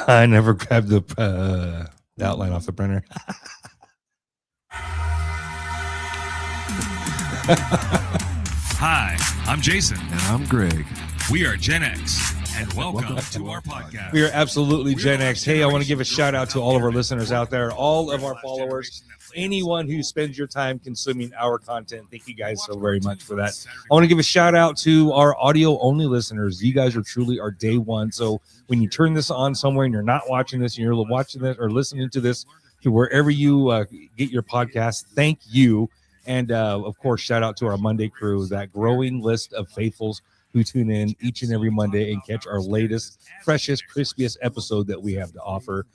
I never grabbed the outline off the printer. Hi, I'm Jason. And I'm Greg. We are Gen X, and welcome to our podcast. We are absolutely Gen X. Hey, I want to give a shout out to all of our listeners out there, all of our followers, anyone who spends your time consuming our content. Thank you guys so very much for that. I want to give a shout out to our audio only listeners. You guys are truly our day one. So when you turn this on somewhere and you're not watching this, and you're watching this or listening to this wherever you get your podcast, thank you. And of course, shout out to our Monday crew, that growing list of faithfuls who tune in each and every Monday and catch our latest, freshest, crispiest episode that we have to offer.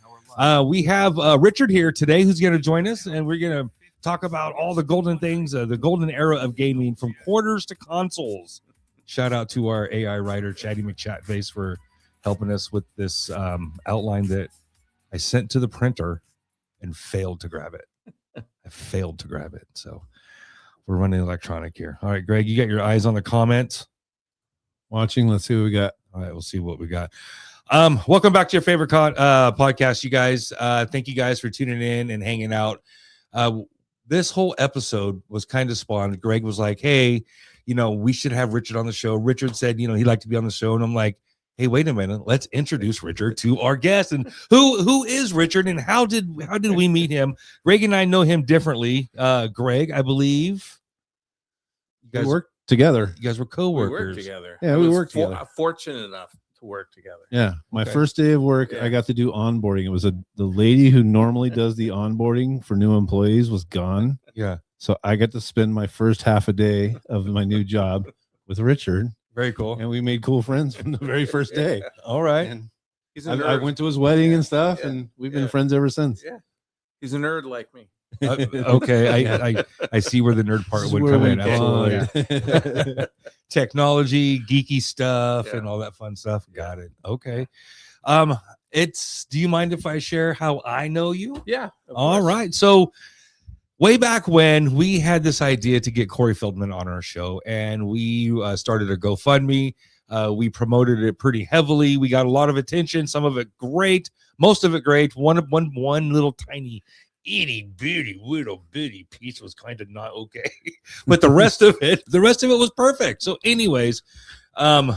We have Richard here today who's going to join us, and we're going to talk about all the golden things, the golden era of gaming from quarters to consoles. Shout out to our AI writer, Chatty McChatface, for helping us with this outline that I sent to the printer and failed to grab it. I failed to grab it. So we're running electronic here. All right, Greg, you got your eyes on the comments. Watching, let's see what we got. All right, we'll see what we got. Welcome back to your favorite podcast, you guys. Thank you guys for tuning in and hanging out. This whole episode was kind of spawned. Greg was like, hey, we should have Richard on the show. Richard said, he'd like to be on the show. And I'm like, hey, wait a minute. Let's introduce Richard to our guest. And who is Richard, and how did we meet him? Greg and I know him differently. Greg, I believe you guys worked together. You guys were co-workers. We worked together. Yeah, we worked together. Fortunate enough to work together. Yeah, my first day of work, I got to do onboarding. It was the lady who normally does the onboarding for new employees was gone. Yeah. So I got to spend my first half a day of my new job with Richard. Very cool. And we made cool friends from the very first day. All right. And I went to his wedding and stuff, and we've been friends ever since. Yeah. He's a nerd like me. Okay. I see where the nerd part would come in. Absolutely. Yeah. Technology, geeky stuff, and all that fun stuff. Got it. Okay. Do you mind if I share how I know you? Yeah. All right. So way back when, we had this idea to get Corey Feldman on our show, and we started a GoFundMe. We promoted it pretty heavily. We got a lot of attention, some of it great, most of it great. One little tiny itty bitty little bitty piece was kind of not okay, but the rest of it was perfect. So anyways,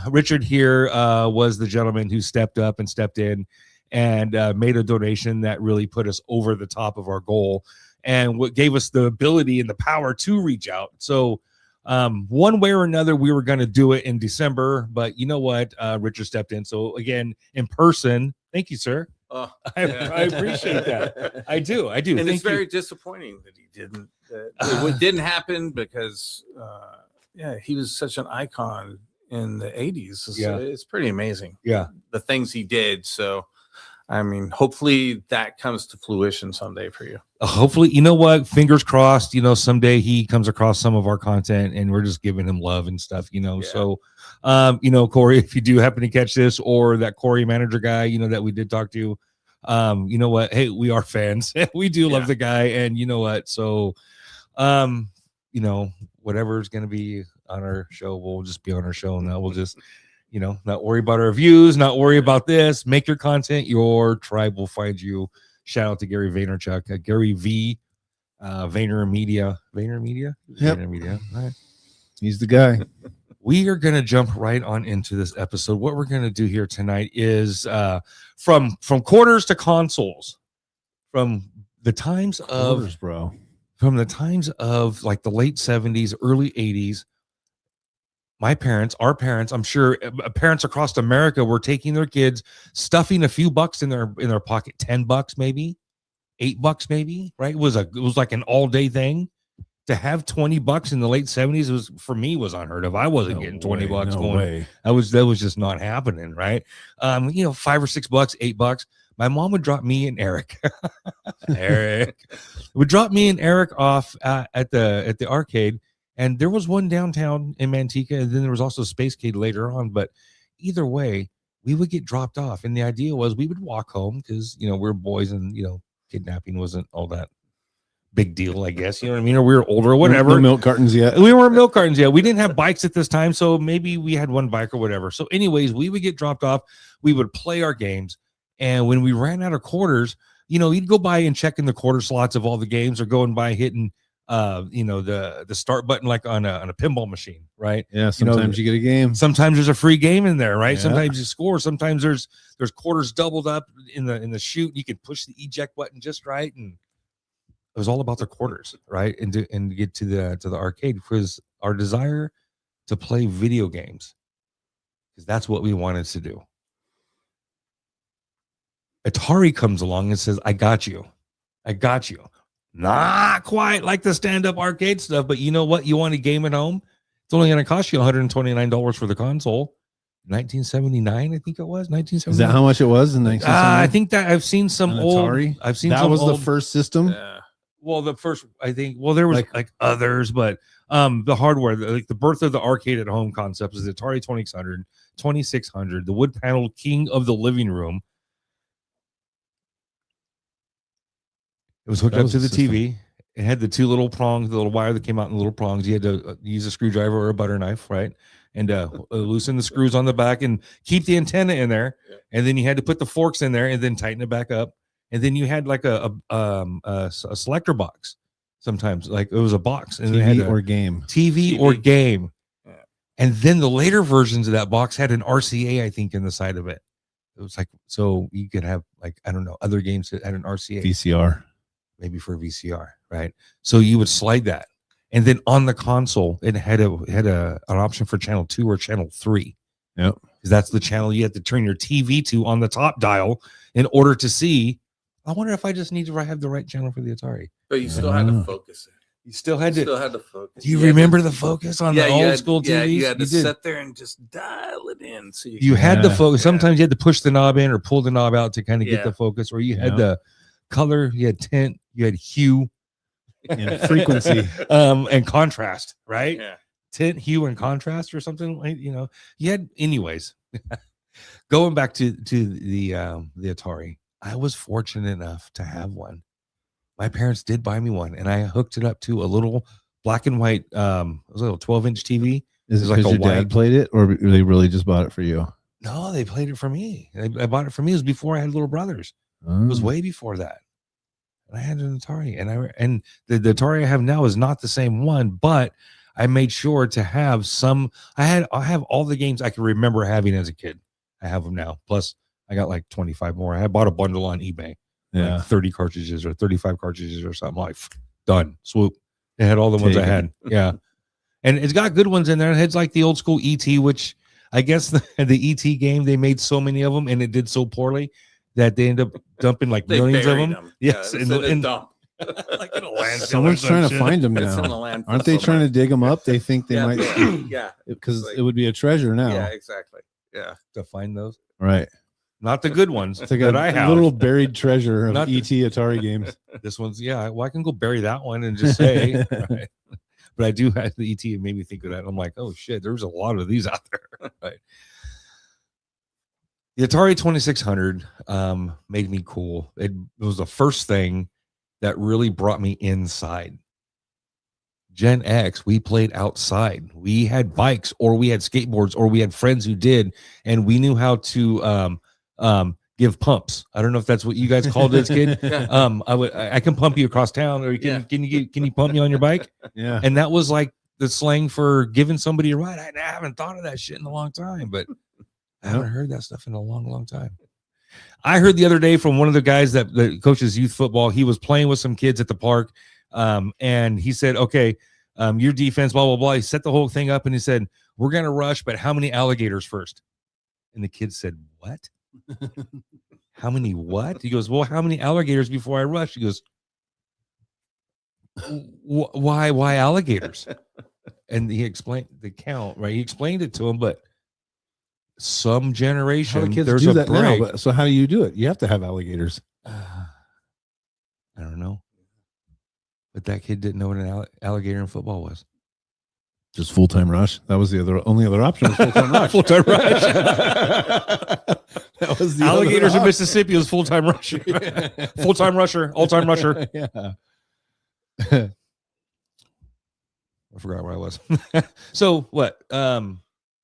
Richard here was the gentleman who stepped up and stepped in and made a donation that really put us over the top of our goal, and what gave us the ability and the power to reach out. So one way or another, we were going to do it in December, but you know what? Richard stepped in. So again, in person, thank you, sir. I appreciate that. I do. And Thank it's very you. Disappointing that he didn't. It didn't happen because, he was such an icon in the 80s. It's pretty amazing. Yeah. The things he did. So, I mean, hopefully that comes to fruition someday for you. Hopefully, you know what? Fingers crossed, someday he comes across some of our content and we're just giving him love and stuff, So, Corey, if you do happen to catch this, or that Corey manager guy, that we did talk to, you know what? Hey, we are fans. We do love the guy. And you know what? So, whatever's going to be on our show, we'll just be on our show, and that we'll just, not worry about our views, not worry about this. Make your content. Your tribe will find you. Shout out to Gary Vaynerchuk, Gary V, VaynerMedia. Yep. VaynerMedia. All right. He's the guy. We are going to jump right on into this episode. What we're going to do here tonight is from quarters to consoles, from the times of like the late 70s, early 80s. My parents, our parents, I'm sure parents across America were taking their kids, stuffing a few bucks in their pocket, $10 maybe, $8 maybe, right? It was like an all day thing. To have $20 in the late 70s was unheard of. I wasn't getting $20 going. That was just not happening, right? $5 or $6, $8. My mom would drop me and Eric. Would drop me and Eric off at the arcade. And there was one downtown in Manteca, and then there was also Spacecade later on. But either way, we would get dropped off. And the idea was we would walk home because, we're boys and, kidnapping wasn't all that big deal, I guess. You know what I mean? Or we were older or whatever. No milk cartons yet. We weren't milk cartons yet. We didn't have bikes at this time. So maybe we had one bike or whatever. So anyways, we would get dropped off. We would play our games. And when we ran out of quarters, you'd go by and check in the quarter slots of all the games, or going by hitting the start button like on a pinball machine, right? Yeah, sometimes you get a game. Sometimes there's a free game in there, right? Yeah. Sometimes you score. Sometimes there's quarters doubled up in the chute. You can push the eject button just right, and it was all about the quarters, right? And to get to the arcade, because our desire to play video games, because that's what we wanted to do. Atari comes along and says, I got you. Not quite like the stand-up arcade stuff, but you know what? You want a game at home? It's only going to cost you $129 for the console. 1979, I think it was. 1979. Is that how much it was in 1979? I think that I've seen some old. Atari? I've seen that some was old, the first system. Yeah. Well, the first, I think. Well, there was like others, but the hardware, the birth of the arcade at home concept is the Atari 2600, the wood paneled king of the living room. It was hooked up to the TV. It had the two little prongs, the little wire that came out in the little prongs. You had to use a screwdriver or a butter knife, right? And loosen the screws on the back and keep the antenna in there. Yeah. And then you had to put the forks in there and then tighten it back up. And then you had like a selector box. Sometimes, like it was a box, and TV it had or game. TV or game. Yeah. And then the later versions of that box had an RCA, I think, in the side of it. It was like, so you could have like, I don't know, other games that had an RCA. VCR. Maybe for VCR, right? So you would slide that, and then on the console, it had an option for channel 2 or channel 3. Yep, because that's the channel you have to turn your TV to on the top dial in order to see. I wonder if I just need to have the right channel for the Atari. But you still had to focus it. You still had to focus. Do you remember the focus on the old school TVs? Yeah, you had to sit there and just dial it in. So you had the focus. Sometimes you had to push the knob in or pull the knob out to kind of get the focus, or you had the color, you had tint, you had hue and frequency, and contrast, right? Yeah. Tint, hue, and contrast, or something like, you had. Anyways, going back to the Atari, I was fortunate enough to have one. My parents did buy me one, and I hooked it up to a little black and white, it was a little 12-inch TV. Is it like your dad played it, or they really just bought it for you? No, they played it for me. I bought it for me. It was before I had little brothers. It was way before that. And I had an Atari, and the Atari I have now is not the same one, but I made sure to have some. I have all the games I can remember having as a kid. I have them now. Plus, I got like 25 more. I bought a bundle on eBay, like 30 cartridges or 35 cartridges or something. Like done, swoop. It had all the ones I had. Yeah, and it's got good ones in there. It's like the old school ET, which I guess the ET game, they made so many of them and it did so poorly that they end up dumping like millions of them. Yes, in a dump. Like in a landfill. Someone's trying to find them now. Aren't they trying to dig them up? They think they might. Yeah, because it would be a treasure now. Yeah, exactly. Yeah, to find those. Right. Not the good ones it's like that I have. Little buried treasure of ET Atari games. This one's well, I can go bury that one and just say. Right. But I do have the ET. It made me think of that. I'm like, oh shit, there's a lot of these out there. Right. The Atari 2600 made me cool. It was the first thing that really brought me inside. Gen X, we played outside. We had bikes, or we had skateboards, or we had friends who did, and we knew how to give pumps. I don't know if that's what you guys called it as kid. I can pump you across town, or can you pump me on your bike? Yeah. And that was like the slang for giving somebody a ride. I haven't thought of that shit in a long time, but I haven't heard that stuff in a long, long time. I heard the other day from one of the guys that coaches youth football. He was playing with some kids at the park, and he said, "Okay, your defense, blah blah blah." He set the whole thing up, and he said, "We're gonna rush, but how many alligators first?" And the kid said, "What? How many what?" He goes, "Well, how many alligators before I rush?" He goes, "Why alligators?" And he explained the count, right? He explained it to him, but some generation, how the kids there's do a that break. now, but so how do you do it? You have to have alligators. I don't know, but that kid didn't know what an alligator in football was. Just full-time rush. That was the only other option. Was full-time rush. Full-time rush. That was the alligators in Mississippi was full-time rusher. Full-time rusher, all-time rusher. Yeah. I forgot where I was. So what?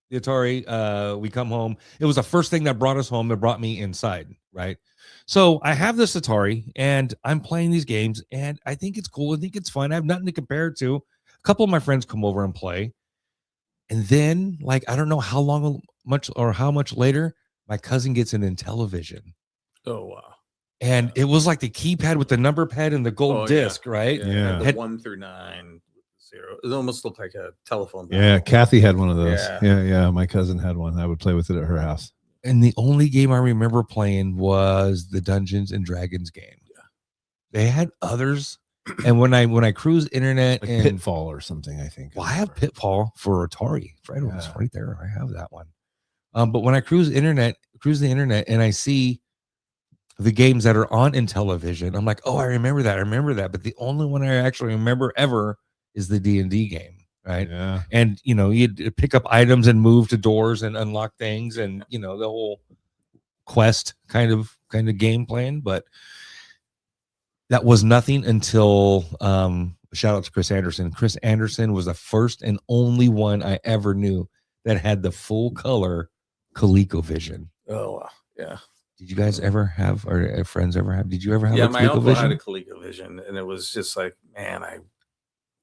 The Atari, we come home. It was the first thing that brought us home. It brought me inside, right? So I have this Atari and I'm playing these games and I think it's cool. I think it's fun. I have nothing to compare it to. A couple of my friends come over and play. And then, like, I don't know how much later, my cousin gets an Intellivision. Oh wow! And it was like the keypad with the number pad and the gold disc, right? Yeah. The 1 through 9, 0. It almost looked like a telephone. Yeah, Kathy had one of those. Yeah. Yeah. My cousin had one. I would play with it at her house. And the only game I remember playing was the Dungeons and Dragons game. Yeah. They had others. And when I cruise internet Like and Pitfall or something, I think. well, I have Pitfall for Atari. Right, Yeah. it's right there. I have that one. But when I cruise the internet, and I see the games that are on Intellivision, I'm like, oh, I remember that. But the only one I actually remember ever is the D&D game, right? Yeah. And you'd pick up items and move to doors and unlock things, and the whole quest kind of game plan. But that was nothing until shout out to Chris Anderson. Chris Anderson was the first and only one I ever knew that had the full color ColecoVision. Oh wow! Yeah. Did you guys ever have, or friends ever have? Did you ever have? Yeah, a my uncle had a ColecoVision? ColecoVision, and it was just like, man, I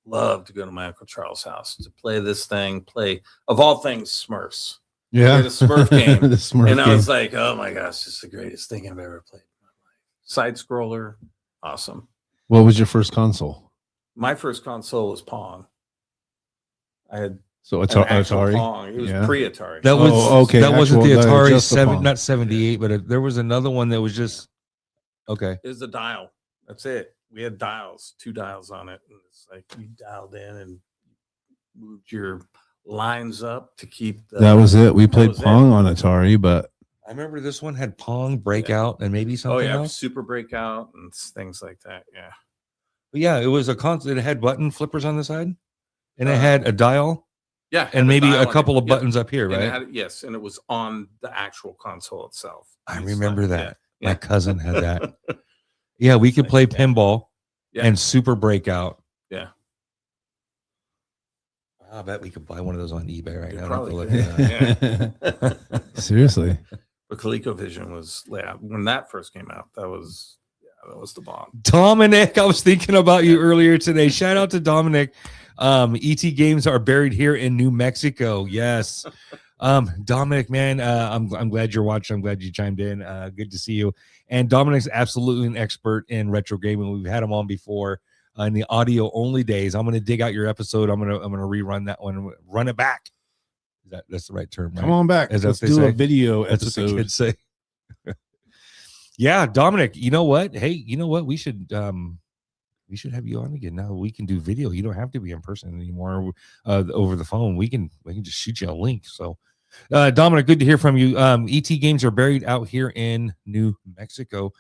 love to go to my Uncle Charles' house to play this thing. Play, of all things, Smurfs. Yeah. The Smurf game. The Smurf And I game. was like, oh my gosh, this is the greatest thing I've ever played in my life. Side scroller, awesome. What was your first console? My first console was Pong. I had So an actual Atari. Pong. It was Yeah. pre-Atari. That was okay. That wasn't the Actual, Atari just the 7, Pong. not 78, but there was another one that was just okay. It was a dial. That's it. We had dials, 2 dials on it. And it's like you dialed in and moved your lines up to keep the. That was it. We played was it. Pong on Atari, but I remember this one had Pong, Breakout, and maybe Oh something yeah, else. Super Breakout and things like that. Yeah. But yeah, it was a console. It had button flippers on the side, and it had a dial, Yeah. and maybe a couple of Yep. buttons up here, And it right? had, yes, and it was on the actual console itself. I You remember slide- that. Yeah. My cousin had that. Yeah, we could play pinball Yeah. and Super Breakout. Yeah. I bet we could buy one of those on eBay right You now. probably Have to look could, at that. yeah. seriously. But ColecoVision was when that first came out. That was the bomb. Dominic, I was thinking about you earlier today. Shout out to Dominic. ET games are buried here in New Mexico. Yes. Dominic, man, I'm glad you're watching. I'm glad you chimed in. Good to see you. And Dominic's absolutely an expert in retro gaming. We've had him on before in the audio only days. I'm going to dig out your episode. I'm going to rerun that one, run it back. That's the right term, right? Come on back. Is that Let's what they do say? a video That's what the episode. kids say. Yeah, Dominic, you know what? Hey, you know what? We should have you on again. Now we can do video. You don't have to be in person anymore over the phone. We can just shoot you a link. So Dominic, good to hear from you. ET games are buried out here in New Mexico.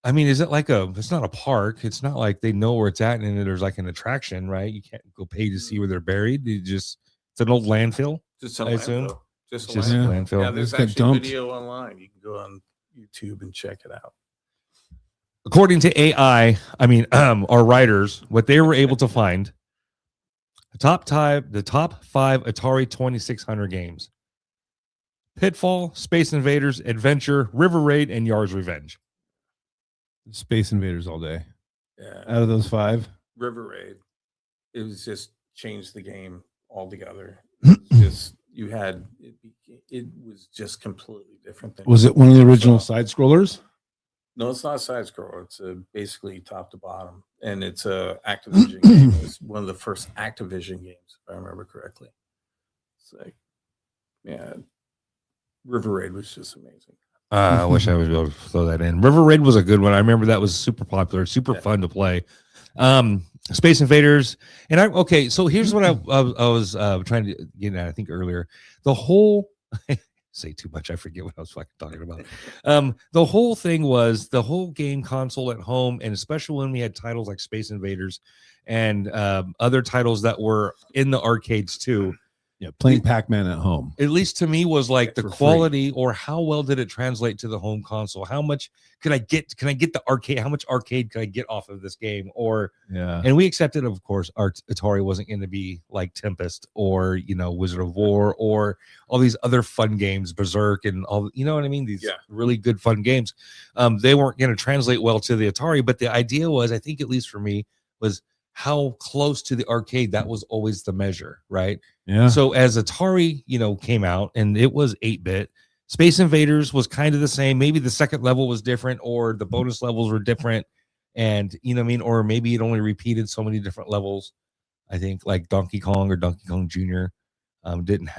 I mean, is it like it's not a park. It's not like they know where it's at and there's like an attraction, right? You can't go pay to see where they're buried. It's an old landfill. Just I assume? Just a Just a landfill. landfill. Yeah, there's Just got actually dumped. video online. You can go on YouTube and check it out. According to AI, our writers, what they were able to find, the top 5 Atari 2600 games: Pitfall, Space Invaders, Adventure, River Raid, and Yar's Revenge. Space Invaders all day. Yeah. Out of those 5, River Raid. It was just changed the game altogether. It was just it was just completely different than was it one of the original side scrollers? No, it's not a side scroller. It's basically top to bottom, and it's a Activision game. It's one of the first Activision games, if I remember correctly. It's like, yeah, River Raid was just amazing. I wish I was able to throw that in. River Raid was a good one. I remember that was super popular, super fun to play. Space Invaders, and so here's what I was trying to get at, I think earlier. The whole say too much, I forget what I was fucking talking about. The whole thing was the whole game console at home, and especially when we had titles like Space Invaders and other titles that were in the arcades too. Yeah, playing Pac-Man at home. at least to me, was like the For free. quality, or how well did it translate to the home console? How much could I get? Can I get the arcade? How much arcade could I get off of this game? Or Yeah. and we accepted, of course, our Atari wasn't going to be like Tempest or Wizard of War or all these other fun games, Berserk and all. You know what I mean? These really good fun games. They weren't going to translate well to the Atari, but the idea was, I think, at least for me, was how close to the arcade. That was always the measure, right? Yeah. So as Atari, came out and it was 8-bit, Space Invaders was kind of the same. Maybe the second level was different, or the bonus levels were different. And or maybe it only repeated so many different levels. I think like Donkey Kong or Donkey Kong Jr. It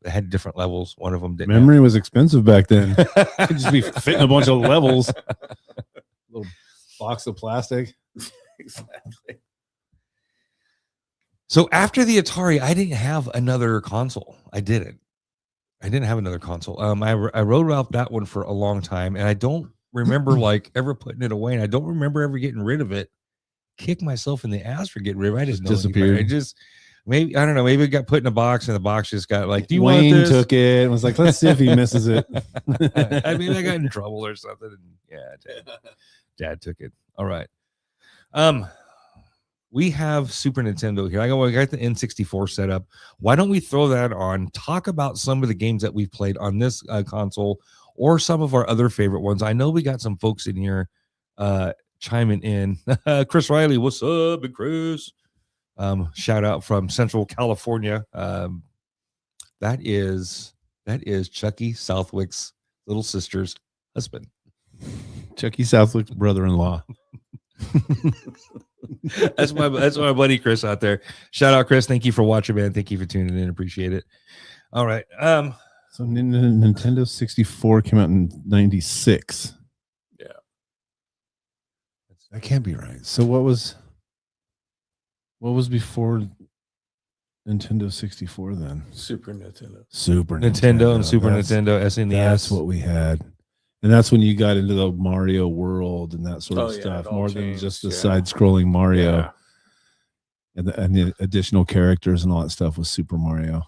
had different levels. One of them didn't. Memory was expensive back then. It could just be fitting a bunch of levels. Little box of plastic. Exactly. So after the Atari, I didn't have another console. I didn't have another console. I wrote about that one for a long time, and I don't remember like ever putting it away, and I don't remember ever getting rid of it. Kick myself in the ass for getting rid of it. I just disappeared. I just maybe, I don't know, maybe it got put in a box, and the box just got like, do you Wayne want this? took it and was like, let's see if he misses it. I mean, I got in trouble or something. And yeah, dad took it. All right. We have Super Nintendo here. I got the N64 set up. Why don't we throw that on? Talk about some of the games that we've played on this console, or some of our other favorite ones. I know we got some folks in here chiming in. Chris Riley, what's up, big Chris? Shout out from Central California. That is Chucky Southwick's little sister's husband. Chucky Southwick's brother-in-law. That's my buddy Chris out there. Shout out, Chris. Thank you for watching, man. Thank you for tuning in. Appreciate it. All right. So Nintendo 64 came out in 96. Yeah. That can't be right. So what was before Nintendo 64 then? Super Nintendo. Super Nintendo and Super That's- Nintendo, SNES. That's what we had. And that's when you got into the Mario world and that sort of stuff, it all more changed, than just the yeah. side-scrolling Mario. Yeah. And the additional characters and all that stuff was Super Mario.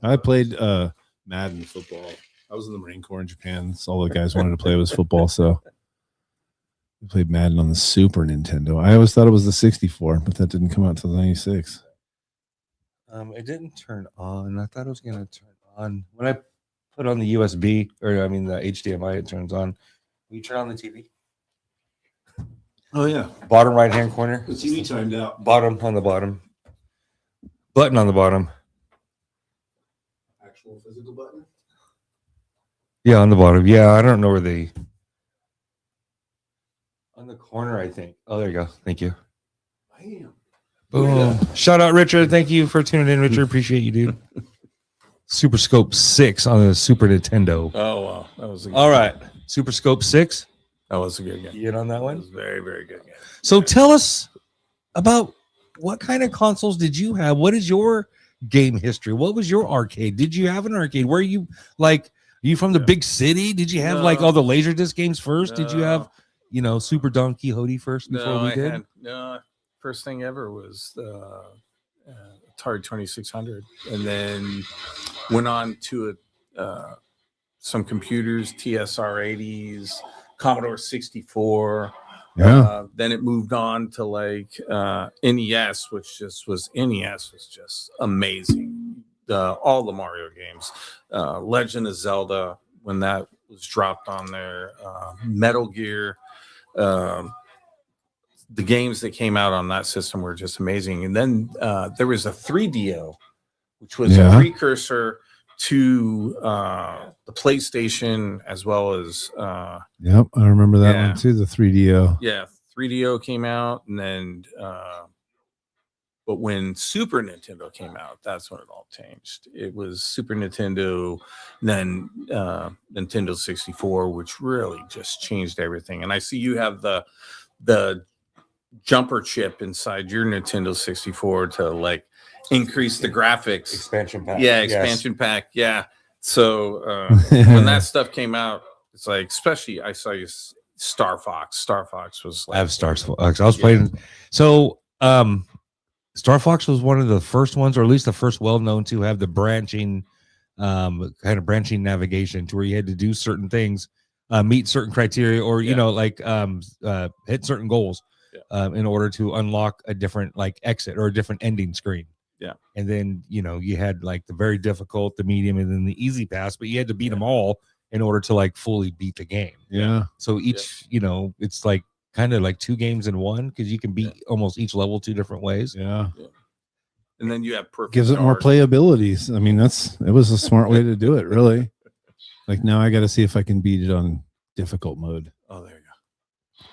I played Madden football. I was in the Marine Corps in Japan. That's all the guys wanted to play was football. So we played Madden on the Super Nintendo. I always thought it was the 64, but that didn't come out until 96. It didn't turn on. I thought it was going to turn on when I put on the USB, or I mean the HDMI. It turns on. Will you turn on the TV? Oh, yeah. Bottom right hand corner. The TV timed out. Bottom on the bottom. Button on the bottom. Actual physical button? Yeah, on the bottom. Yeah, I don't know where the on the corner, I think. Oh, there you go. Thank you. Bam. Boom. Shout out Richard. Thank you for tuning in, Richard. Appreciate you, dude. Super Scope 6 on the Super Nintendo. Oh wow, that was a good All game. right. Super Scope 6. That was a good game. You in on that That one? was very, very good game. So tell us about what kind of consoles did you have? What is your game history? What was your arcade? Did you have an arcade? Were you like, are you from the big city? Did you have like No. all the Laserdisc games first? Did you No. have, Super Don Quixote first before No, we I did? had first thing ever was Atari 2600, and then went on to some computers, TSR 80s, Commodore 64. Yeah. Then it moved on to like NES, which just was just amazing. All the Mario games, Legend of Zelda when that was dropped on there, Metal Gear. The games that came out on that system were just amazing. And then there was a 3DO, which was a precursor to the PlayStation, as well as Yep, I remember that Yeah. one too, the 3DO. 3DO came out, and then but when Super Nintendo came out, that's when it all changed. It was Super Nintendo, then Nintendo 64, which really just changed everything. And I see you have the jumper chip inside your Nintendo 64 to like increase the graphics. Expansion pack. Yeah, expansion pack. Yeah. So when that stuff came out, it's like, especially I saw you Star Fox. Star Fox was like, I have Star Fox. I was playing. So, Star Fox was one of the first ones, or at least the first well-known to have the branching, kind of branching navigation, to where you had to do certain things, meet certain criteria, or you know, like hit certain goals, in order to unlock a different like exit or a different ending screen. Yeah. And then, you know, you had like the very difficult, the medium, and then the easy pass, but you had to beat them all in order to like fully beat the game. Yeah. So each, you know, it's like kind of like 2 games in one, because you can beat almost each level 2 different ways. Yeah. And then you have perfect. Gives it more playabilities. I mean, it was a smart way to do it, really. Like now I got to see if I can beat it on difficult mode. Oh, there you go.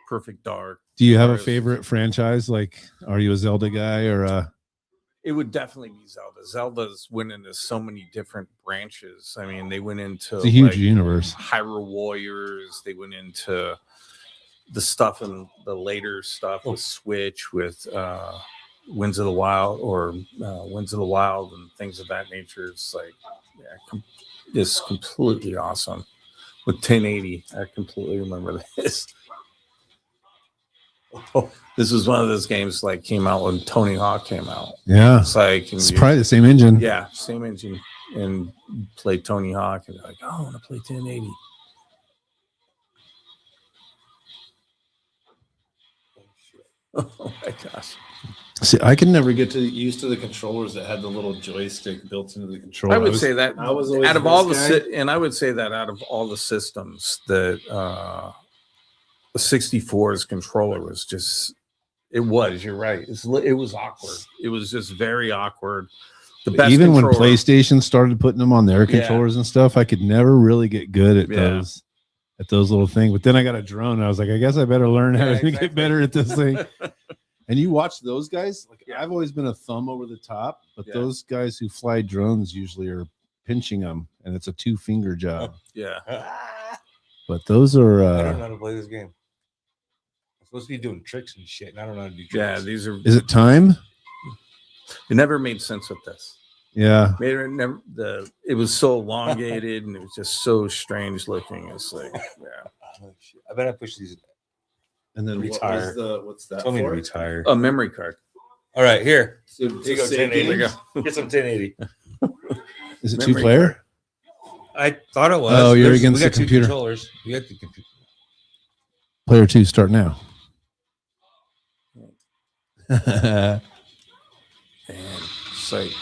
Perfect Dark. Do you have a favorite franchise? Like, are you a Zelda guy or It would definitely be Zelda. Zelda's went into so many different branches. I mean, they went into it's a huge universe. Hyrule Warriors. They went into the stuff and the later stuff with Switch, with Winds of the Wild and things of that nature. It's like, it's completely awesome. With 1080, I completely remember this. Oh, this was one of those games like came out when Tony Hawk came out. Yeah, it's like it's probably the same engine. Yeah, same engine, and play Tony Hawk, and like, oh, I want to play 1080. Oh my gosh! See, I can never get used to the controllers that had the little joystick built into the controller. I would say that I was always out of all and I would say that out of all the systems, that the 64's controller was just. It was. You're right. It was awkward. It was just very awkward. The best even controller, when PlayStation started putting them on their controllers and stuff, I could never really get good at those little things. But then I got a drone. And I was like, I guess I better learn how to get better at this thing. And you watch those guys. Like I've always been a thumb over the top, but those guys who fly drones usually are pinching them, and it's a 2-finger job. Yeah. But those are. I don't know how to play this game. Supposed to be doing tricks and shit, and I don't know how to do tricks. Yeah, these are. Is it time? It never made sense with this. Yeah. It was so elongated and it was just so strange looking. It's like, I bet I push these. And then retire. What's that? Tell me to retire. A memory card. All right, here. So Here you go, 1080. Get some 1080. Is it 2-player? I thought it was. Oh, you're against the computer. 2 controllers. We got the computer. Player 2, start now. And sight.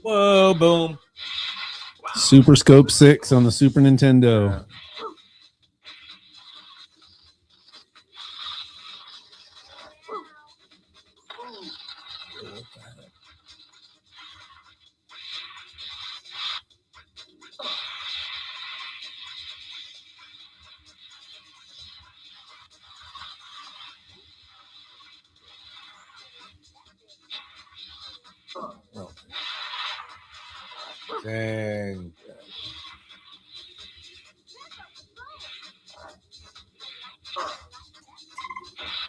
Whoa, boom. Super Scope 6 on the Super Nintendo. Dang.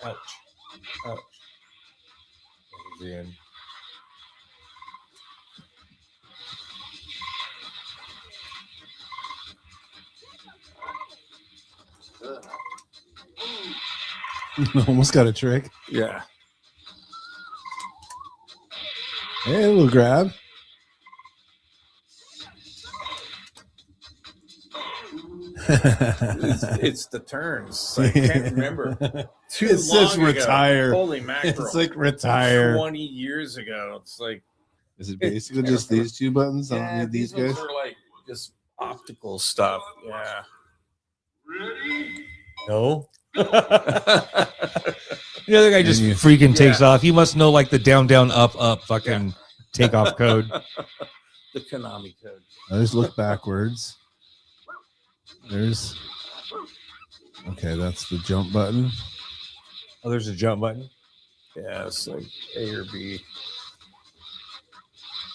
Ouch. Ouch. Again. Almost got a trick. Yeah. Hey, a little grab. It's the turns. I can't remember. It says retire. Holy mackerel. It's like retire. 20 years ago. It's like. Is it basically just these 2 buttons? I don't need these guys. Ones are like just optical stuff. Yeah. No. The other guy just freaking takes off. He must know like the down, down, up, up fucking takeoff code. The Konami code. I just look backwards. There's. Okay, that's the jump button. Oh, there's a jump button. Yeah, it's like A or B.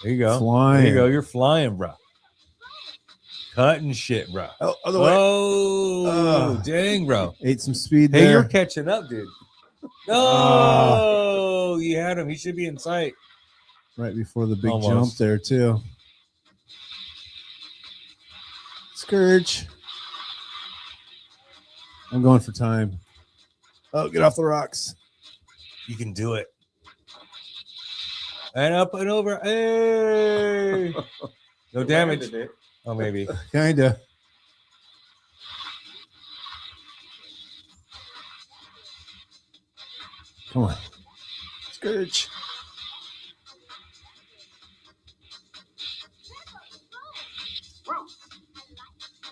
There you go. Flying. There you go. You're flying, bro. cutting shit, bro. Oh, other way. Oh, dang, bro. Ate some speed Hey, there. you're catching up, dude. No, you had him. He should be in sight. Right before the big Almost. jump there, too. Scourge. I'm going for time. Oh, get off the rocks. You can do it. And up and over. Hey. No damage. Oh, maybe. Kinda. Come on. Scourge.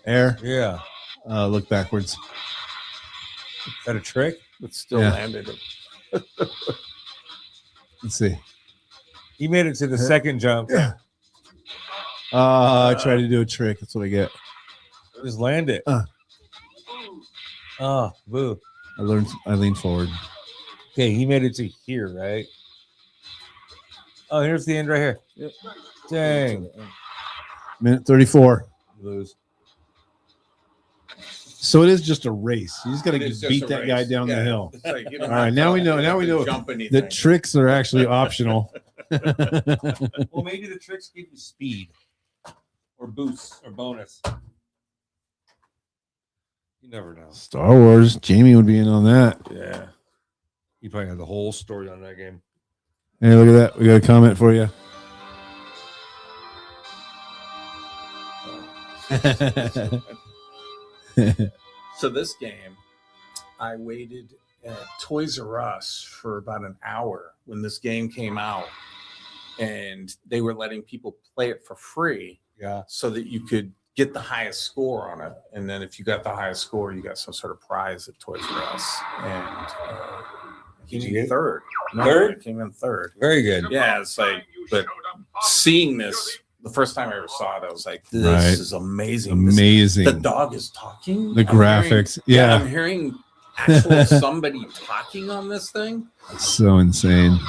Air. Yeah. Look backwards. Is that a trick? But still Yeah. landed it. Let's see. He made it to the second jump. Yeah. I tried to do a trick. That's what I get. Just land it. Oh, boo. I leaned forward. Okay, he made it to here, right? Oh, here's the end right here. Yep. Dang. Minute 34. Lose. So it is just a race. You just got to It's just beat a that race. guy down the Yeah. hill. It's like you don't All right, have now to- we know. you Now don't we have know to jump the anything. tricks are actually optional. Well, maybe the tricks give you speed or boost or bonus. You never know. Star Wars. Jamie would be in on that. Yeah. You probably have the whole story on that game. Hey, look at that. We got a comment for you. So this game, I waited at Toys R Us for about an hour when this game came out, and they were letting people play it for free Yeah. so that you could get the highest score on it. And then if you got the highest score, you got some sort of prize at Toys R Us. And Did you came get in it? third. No, Third? I came in third. Very good. Yeah, it's like, but seeing this, the first time I ever saw it, I was like, this Right. is amazing. This- Amazing. the dog is talking. The I'm hearing- graphics. Yeah. I'm hearing actual somebody talking on this thing. So insane.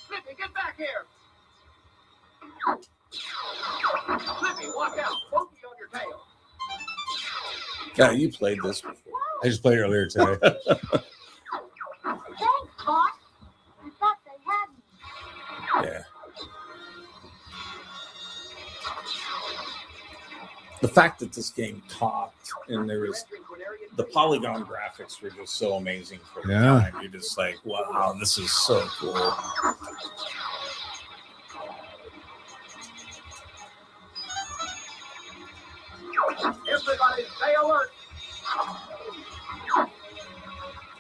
Flippy, get back here! Flippy, walk out. Both of you on your tail. Yeah, you played this before. I just played earlier today. Thanks, Boss. I thought they hadn't. Yeah. The fact that this game topped and there was the polygon graphics were just so amazing for the Yeah. time. You're just like, wow, this is so cool. Everybody stay alert.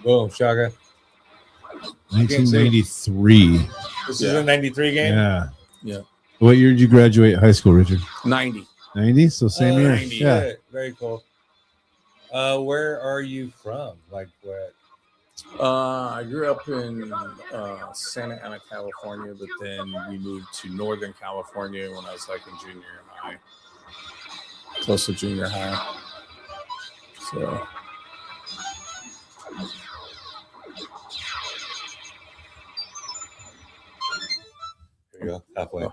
Boom, Shaka. 1993. This is Yeah. a 93 game? Yeah. Yeah. What year did you graduate high school, Richard? 90. 90? So same Oh, year. 90. Yeah. Shit, very cool. Where are you from? Like what? I grew up in Santa Ana, California, but then we moved to Northern California when I was like in junior high, close to junior high. So There you go. Halfway. I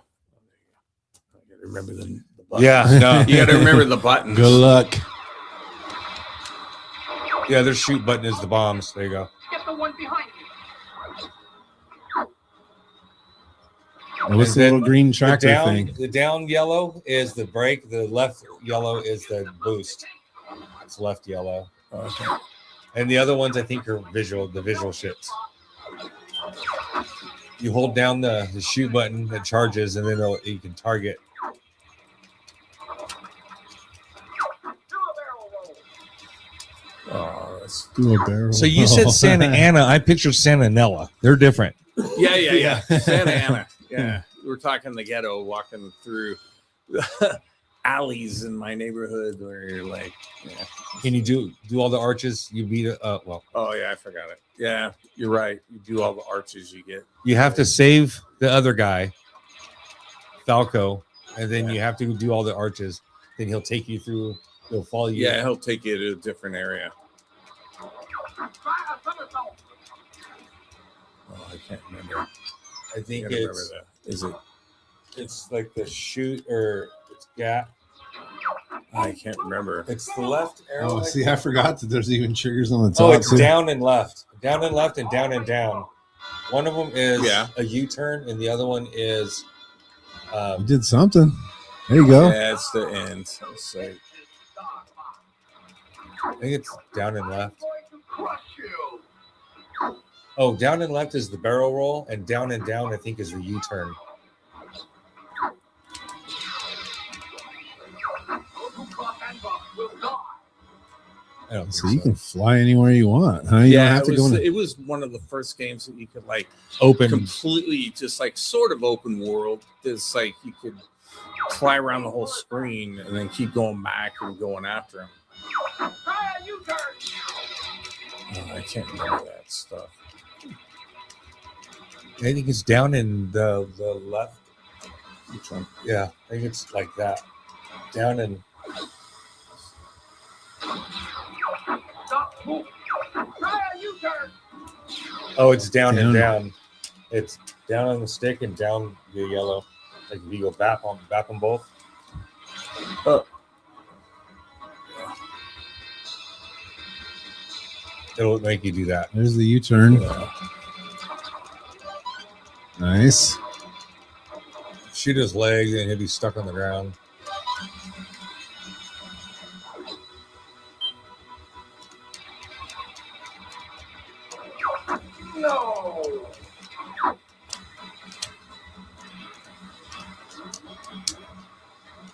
gotta remember the buttons. Yeah, no. You got to remember the buttons. Good luck. Yeah, their shoot button is the bombs. There you go. Get the one behind you. And what's And the then little green tractor thing? The down yellow is the brake. The left yellow is the boost. It's left yellow. Okay. And the other ones I think are visual, the visual shits. You hold down the shoot button that charges, and then you can target. Do a barrel roll. Oh, that's Do a barrel. So you said Santa Ana. I pictured Santa Nella. They're different. yeah. Santa Ana. Yeah, we're talking the ghetto, walking through alleys in my neighborhood where you're like, yeah. Can you do all the arches? You beat it. Well, Oh yeah, I forgot it. Yeah, you're right. You do all the arches you get. you have to save the other guy, Falco, and then you have to do all the arches. Then he'll take you through. He'll follow you. Yeah, he'll take you to a different area. Try a somersault. Oh, I can't remember. I think Gotta remember that. Is it? it's like the shoot or it's gap. I can't remember. It's the left arrow. Oh, see, I forgot that there's even triggers on the top. Oh, it's too. down and left, and down and down. One of them is Yeah. a U-turn, and the other one is. You did something. There you go. Yeah, it's the end. It's like, I think it's down and left. Oh, down and left is the barrel roll, and down, I think, is the U-turn. I don't So think you can fly anywhere you want, huh? You don't have to it go was, in. it was one of the first games that you could like open. completely just like sort of open world. It's like you could fly around the whole screen and then keep going back and going after him. Oh, I can't remember that stuff. I think it's down in the left. Which one? Yeah, I think it's like that. Down and oh, it's down and down. It's down on the stick and down the yellow. Like if you go bap them both. Oh. It'll make you do that. There's the U-turn. Nice. Shoot his leg, and he'll be stuck on the ground. No.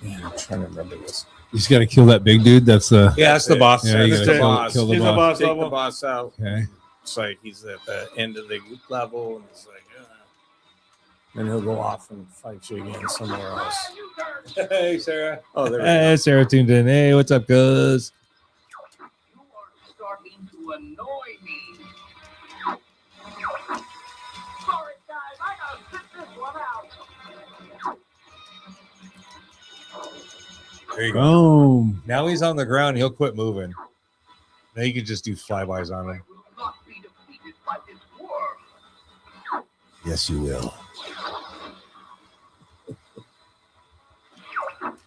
Man, I'm trying to remember this. You just got to kill that big dude. That's the Yeah, that's the boss. Yeah, you That's gotta the boss. kill the He's boss. Take level. the boss out. okay. It's like he's at the end of the level, and it's like, then he'll go off and fight you again somewhere else. Hey, Sarah. Oh, there we Hey, Sarah tuned in. Hey, what's up, cuz? You are starting to annoy me. Sorry, guys. I gotta sit this one out. There you go. Boom. Now he's on the ground. He'll quit moving. Now you can just do flybys on I him. will not be defeated by this worm. Yes, you will.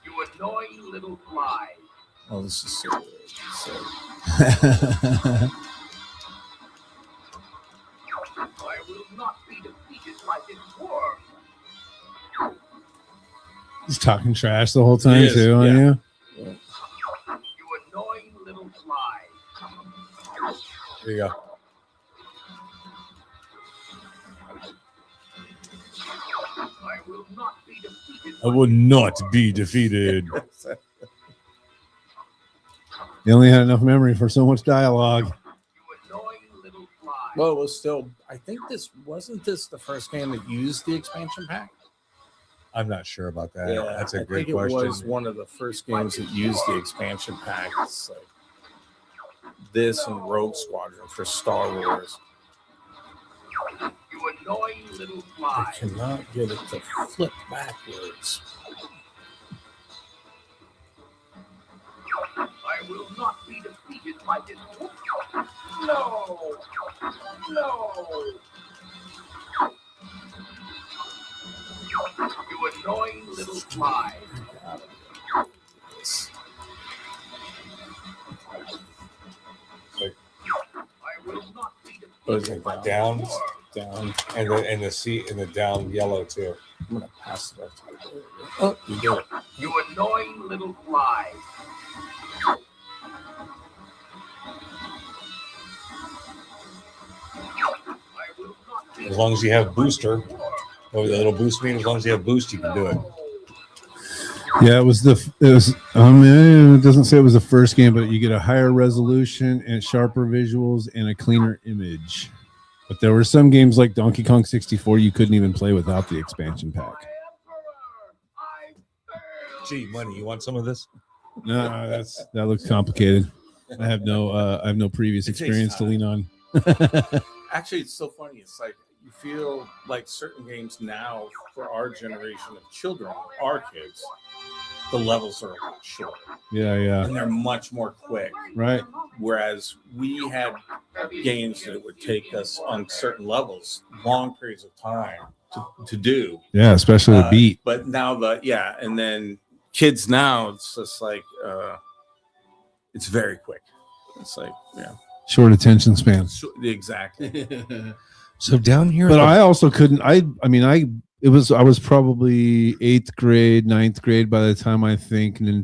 You annoying little fly. Oh, this is so good. So, I will not be defeated by this worm. He's talking trash the whole time He is, too, aren't yeah. you? You annoying little fly. There you go. I will not be defeated. I will not be defeated. You only had enough memory for so much dialogue. You annoying little fly. well, it was still. I think this wasn't this the first game that used the expansion pack. I'm not sure about that. That's a I great think question. It was one of the first games that used the expansion pack. It's like this and Rogue Squadron for Star Wars. You annoying little I fly. cannot get it to flip backwards. I will not be defeated by this worm. No. No. You annoying little fly. I will not be Oh, is defeated it by this down? worm. Down. And the seat and the down yellow too. I'm gonna pass it up to you. Oh, you did it. You annoying little fly. I will not be As long as you have booster, or the little boost meter, as long as you have boost, you can do it. Yeah, it was it doesn't say it was the first game, but you get a higher resolution and sharper visuals and a cleaner image. But there were some games like Donkey Kong 64 you couldn't even play without the expansion pack. Gee, money, you want some of this? No, that looks complicated. I have no previous It takes experience to time. lean on. Actually, it's so funny. It's like you feel like certain games now for our generation of children, our kids, the levels are a lot shorter Yeah, and they're much more quick. right. Whereas we had games that it would take us on certain levels long periods of time to do. Yeah, especially the beat. But now and then kids now, it's just like it's very quick. It's like Short attention span. Exactly. So down here, But I also couldn't. I was probably 8th grade, 9th grade by the time I think maybe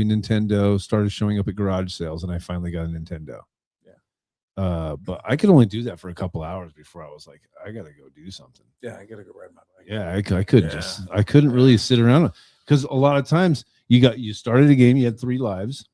Nintendo started showing up at garage sales, and I finally got a Nintendo. Yeah. But I could only do that for a couple hours before I was like, I gotta go do something. Yeah, I gotta go ride my bike. Yeah, I couldn't really sit around because a lot of times you started a game, you had 3 lives.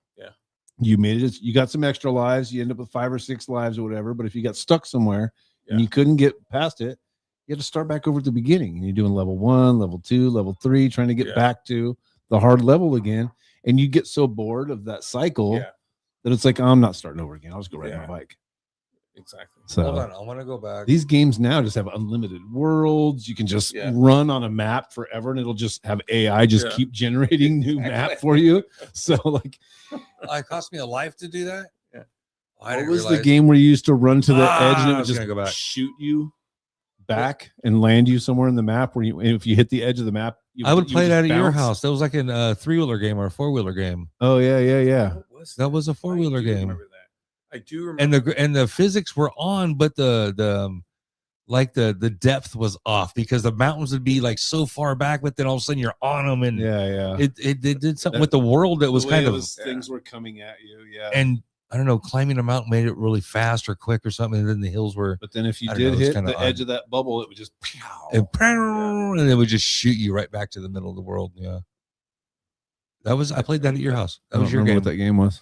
You made it. You got some extra lives. You end up with 5 or 6 lives or whatever. But if you got stuck somewhere and you couldn't get past it, you had to start back over at the beginning. And you're doing level 1, level 2, level 3, trying to get back to the hard level again. And you get so bored of that cycle that it's like, oh, I'm not starting over again. I'll just go ride my bike. Exactly. So hold on, I want to go back. These games now just have unlimited worlds. You can just run on a map forever, and it'll just have AI just keep generating new map for you. So like, it cost me a life to do that. Yeah. What was the game where you used to run to the edge and it would just go back. shoot you back and land you somewhere in the map where if you hit the edge of the map, I would play that at your bounce? house. That was like a 3-wheeler game or a 4-wheeler game. Oh yeah. That was a 4-wheeler game. Remember that. I do remember. And the physics were on, but the depth was off because the mountains would be like so far back, but then all of a sudden you're on them, and it did something with the world that was kind of things were coming at you, and I don't know, climbing a mountain made it really fast or quick or something, and then the hills were. But then if you did hit the edge of that bubble, it would just and it would just shoot you right back to the middle of the world. Yeah, I played that at your house. That was your game. What that game was.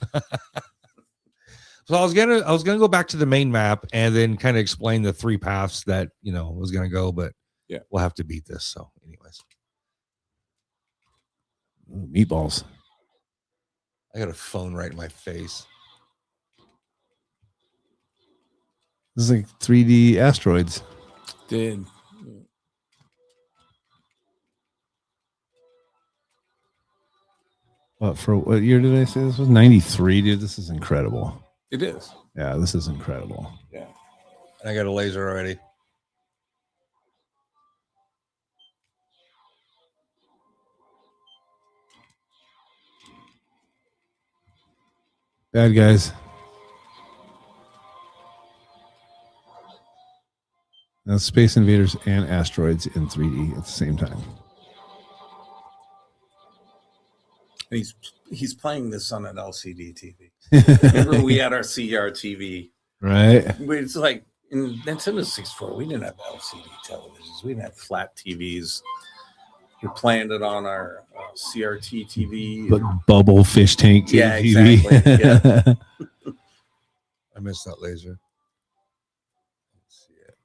So I was gonna go back to the main map and then kind of explain the 3 paths that was gonna go, but we'll have to beat this. So, anyways, meatballs. I got a phone right in my face. This is like 3D asteroids. Did what year did I say this was? 93, dude. This is incredible. It is. Yeah, this is incredible. Yeah. And I got a laser already. Bad guys. Now, Space Invaders and asteroids in 3D at the same time. He's playing this on an LCD TV. Remember, we had our CRT TV. Right. It's like in Nintendo 64, we didn't have LCD televisions. We didn't have flat TVs. We're playing it on our CRT TV. But bubble fish tank TV. Yeah, exactly. Yeah. I missed that laser. Let's see it.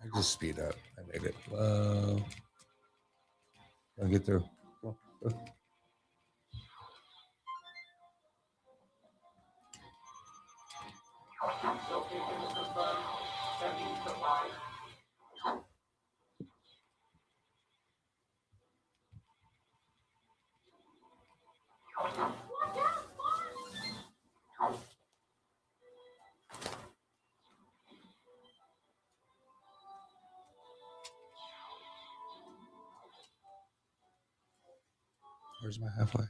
I just speed up. I made it. I'll get through. Where's my halfway?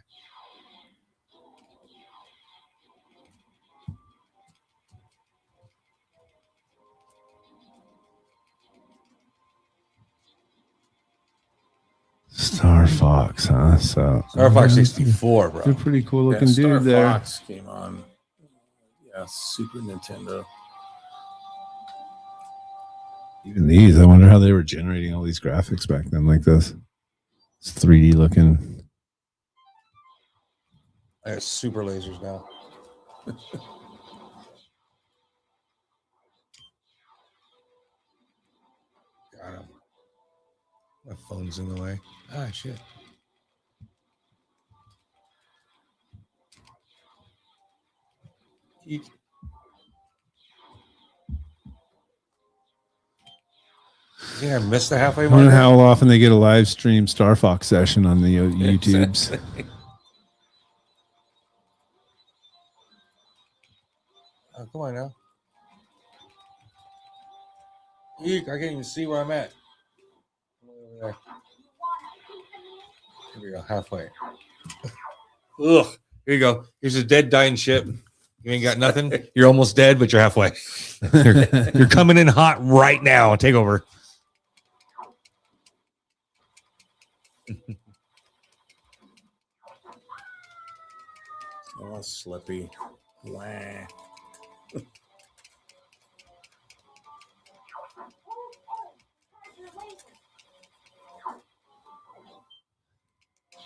Star Fox, huh? So Star Fox 64, bro. They're pretty cool looking Star dude there. Fox came on. Yeah, Super Nintendo. Even these, I wonder how they were generating all these graphics back then like this. It's 3D looking. I got super lasers now. Got him. My phone's in the way. Ah, shit. think I missed the halfway I wonder mark. how often they get a live stream Star Fox session on the YouTubes. Oh, come on now. Eek, I can't even see where I'm at. There. Here we go, halfway. Ugh. Here you go. Here's a dead, dying ship. You ain't got nothing. You're almost dead, but you're halfway. You're coming in hot right now. Take over. Oh, Slippy. Wah.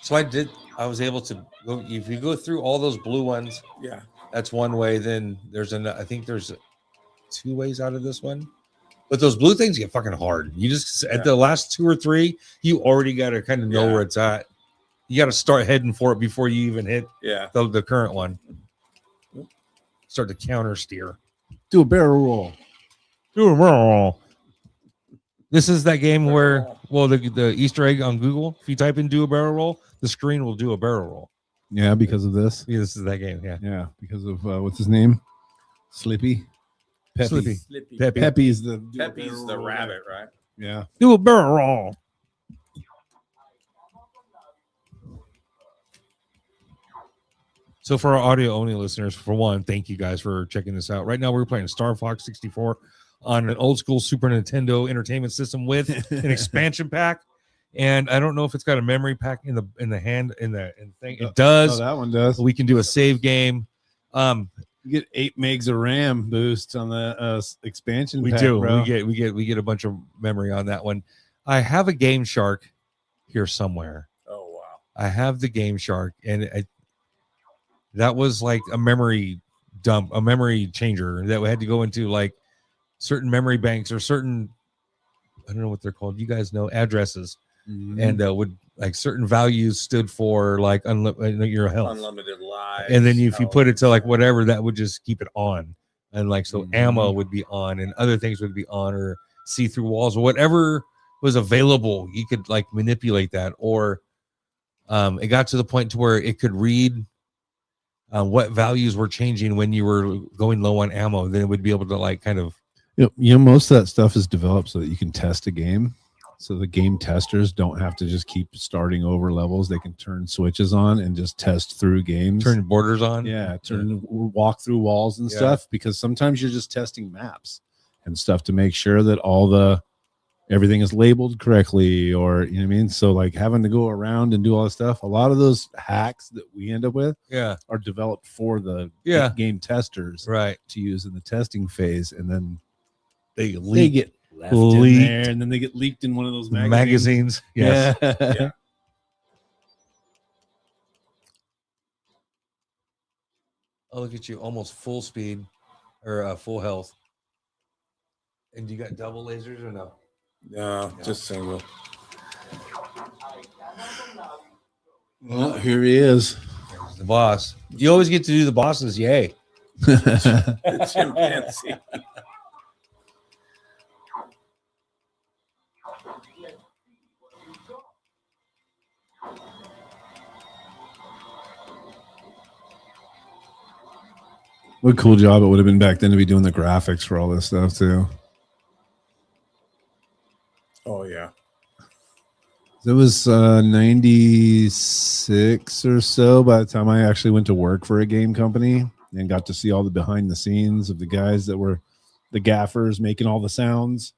So I was able to go. If you go through all those blue ones, Yeah. that's one way. Then I think there's 2 ways out of this one. But those blue things get fucking hard. You just at the last 2 or 3, you already got to kind of know where it's at. You got to start heading for it before you even hit the current one. Start to counter steer. Do a barrel roll. Do a barrel roll. This is that game where, well, the Easter egg on Google, if you type in "do a barrel roll," the screen will do a barrel roll. Yeah, because of this. Yeah, this is that game. Yeah, yeah, because of what's his name? Slippy. Peppy. Slippy. Slippy. Peppy's the Peppy's the rabbit, right? Yeah. Do a barrel roll. So for our audio only listeners, for one, thank you guys for checking this out. Right now we're playing Star Fox 64 on an old school Super Nintendo entertainment system with an expansion pack. And I don't know if it's got a memory pack in the thing. It does. Oh, that one does. We can do a save game. You get 8 megs of RAM boost on the expansion We pack, do. bro. We get a bunch of memory on that one. I have a Game Shark here somewhere. Oh wow. I have the Game Shark, and that was like a memory dump, a memory changer that we had to go into like certain memory banks or certain, I don't know what they're called. You guys know addresses, and would like certain values stood for like your health, Unlimited lives. and then if you put it to like whatever, that would just keep it on, and like so ammo would be on, and other things would be on, or see through walls, or whatever was available. You could like manipulate that, or it got to the point to where it could read what values were changing when you were going low on ammo. Then it would be able to like kind of, most of that stuff is developed so that you can test a game. So the game testers don't have to just keep starting over levels. They can turn switches on and just test through games. turn borders on. Yeah, walk through walls and stuff, because sometimes you're just testing maps and stuff to make sure that everything is labeled correctly, or you know what I mean? So like having to go around and do all this stuff, a lot of those hacks that we end up with are developed for the game testers right to use in the testing phase, and then they get left in there, and then they get leaked in one of those magazines. Yes. Yeah. Oh, look at you, almost full speed or full health. And you got double lasers or no? No, just single. Well, here he is. There's the boss. You always get to do the bosses. Yay. The chimpanzee. What a cool job it would have been back then to be doing the graphics for all this stuff too. Oh yeah. It was 96 or so by the time I actually went to work for a game company and got to see all the behind the scenes of the guys that were the gaffers making all the sounds.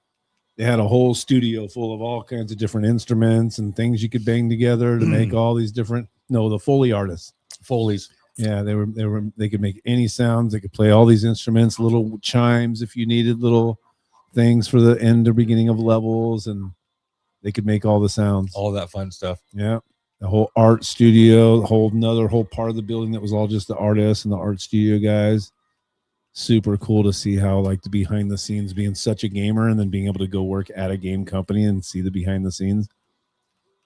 They had a whole studio full of all kinds of different instruments and things you could bang together to make all these different, the Foley artists. Foley's. Yeah, they could make any sounds. They could play all these instruments, little chimes if you needed little things for the end or beginning of levels, and they could make all the sounds. All that fun stuff. Yeah. The whole art studio, whole part of the building that was all just the artists and the art studio guys. Super cool to see how like the behind the scenes, being such a gamer and then being able to go work at a game company and see the behind the scenes.